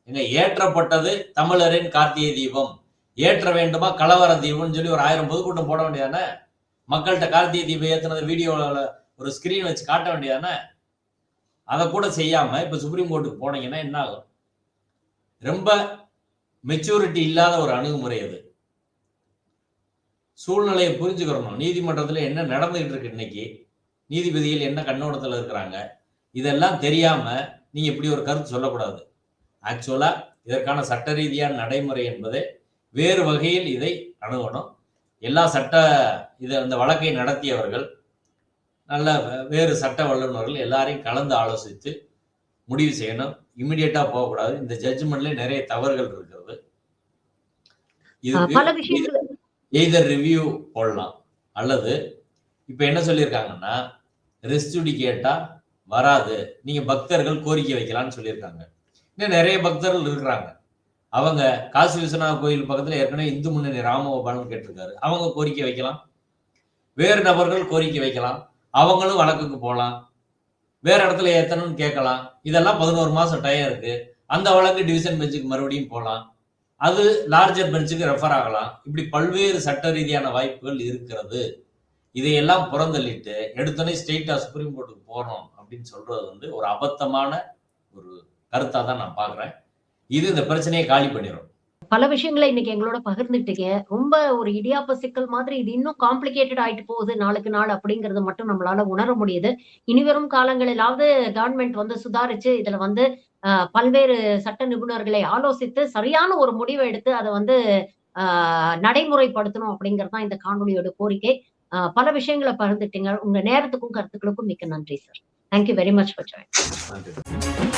எங்க ஏற்றப்பட்டது தமிழரின் கார்த்திகை தீபம், ஏற்ற வேண்டுமா கலவர தீபம்னு சொல்லி ஒரு 1000 பொதுக்கூட்டம் போட வேண்டியதானே? மக்கள்கிட்ட கார்த்திகை தீபம் ஏத்துனது வீடியோல ஒரு ஸ்கிரீன் வச்சு காட்ட வேண்டியதானே? அதை கூட செய்யாம இப்ப சுப்ரீம் கோர்ட்டுக்கு போனீங்கன்னா என்ன ஆகும்? ரொம்ப மெச்சூரிட்டி இல்லாத ஒரு அணுகுமுறை அது. சூழ்நிலையை புரிஞ்சுக்கிறணும். நீதிமன்றத்துல என்ன நடந்துகிட்டு இருக்கு இன்னைக்கு, நீதிபதிகள் என்ன கண்ணோட்டத்துல இருக்கிறாங்க, இதெல்லாம் தெரியாம நீங்க இப்படி ஒரு கருத்து சொல்லக்கூடாது. ஆக்சுவலா இதற்கான சட்ட ரீதியான நடைமுறை என்பதை வேறு வகையில் இதை அணுகணும். எல்லா இந்த வழக்கை நடத்தியவர்கள், நல்ல வேறு சட்ட வல்லுநர்கள் எல்லாரையும் கலந்து ஆலோசித்து முடிவு செய்யணும். இமிடியேட்டா போகக்கூடாது. இந்த ஜட்ஜ்மெண்ட்ல நிறைய தவறுகள் இருக்கிறது. இதுக்கு எய்தர் ரிவ்யூ போடலாம், அல்லது இப்ப என்ன சொல்லியிருக்காங்கன்னா ரெஸ்டியூடி கேட்டா வராது, நீங்க பக்தர்கள் கோரிக்கை வைக்கலாம்னு சொல்லியிருக்காங்க. இன்னும் நிறைய பக்தர்கள் இருக்கிறாங்க. அவங்க காசி விஸ்வநாத கோயில் பக்கத்துல ஏற்கனவே இந்து முன்னணி ராமகோபால்னு கேட்டிருக்காரு. அவங்க கோரிக்கை வைக்கலாம். வேறு நபர்கள் கோரிக்கை வைக்கலாம். அவங்களும் வழக்குக்கு போகலாம். வேற இடத்துல ஏத்தணும்னு கேட்கலாம். இதெல்லாம் 11 மாசம் டைம் இருக்கு. அந்த வழக்கு டிவிஷன் பெஞ்சுக்கு மறுபடியும் போகலாம். அது லார்ஜர் பெஞ்சுக்கு ரெஃபர் ஆகலாம். இப்படி பல்வேறு சட்ட ரீதியான வாய்ப்புகள் இருக்கிறது. இதையெல்லாம் புறந்தள்ளிட்டு எடுத்தோடனே ஸ்ட்ரெயிட்டா சுப்ரீம் கோர்ட்டுக்கு போறோம் அப்படின்னு சொல்றது ஒரு அபத்தமான ஒரு கருத்தா தான் நான் பாக்குறேன். இது இந்த பிரச்சனையை காலி பண்ணிடும். பல விஷயங்களை இன்னைக்கு எங்களோட பகிர்ந்துட்டீங்க. ரொம்ப ஒரு இடியாப்ப சிக்கல் மாதிரி இது இன்னும் காம்ப்ளிகேட்டட் ஆயிட்டு போகுது நாளுக்கு நாள் அப்படிங்கறது மட்டும் நம்மளால உணர முடியுது. இனிவரும் காலங்களிலாவது கவர்மெண்ட் சுதாரிச்சு இதுல பல்வேறு சட்ட நிபுணர்களை ஆலோசித்து சரியான ஒரு முடிவை எடுத்து அதை நடைமுறைப்படுத்தணும் அப்படிங்கிறது தான் இந்த காணொலியோட கோரிக்கை. பல விஷயங்களை பகிர்ந்துட்டீங்க. உங்க நேரத்துக்கும் கருத்துக்களுக்கும் மிக்க நன்றி sir. Thank you very much for joining.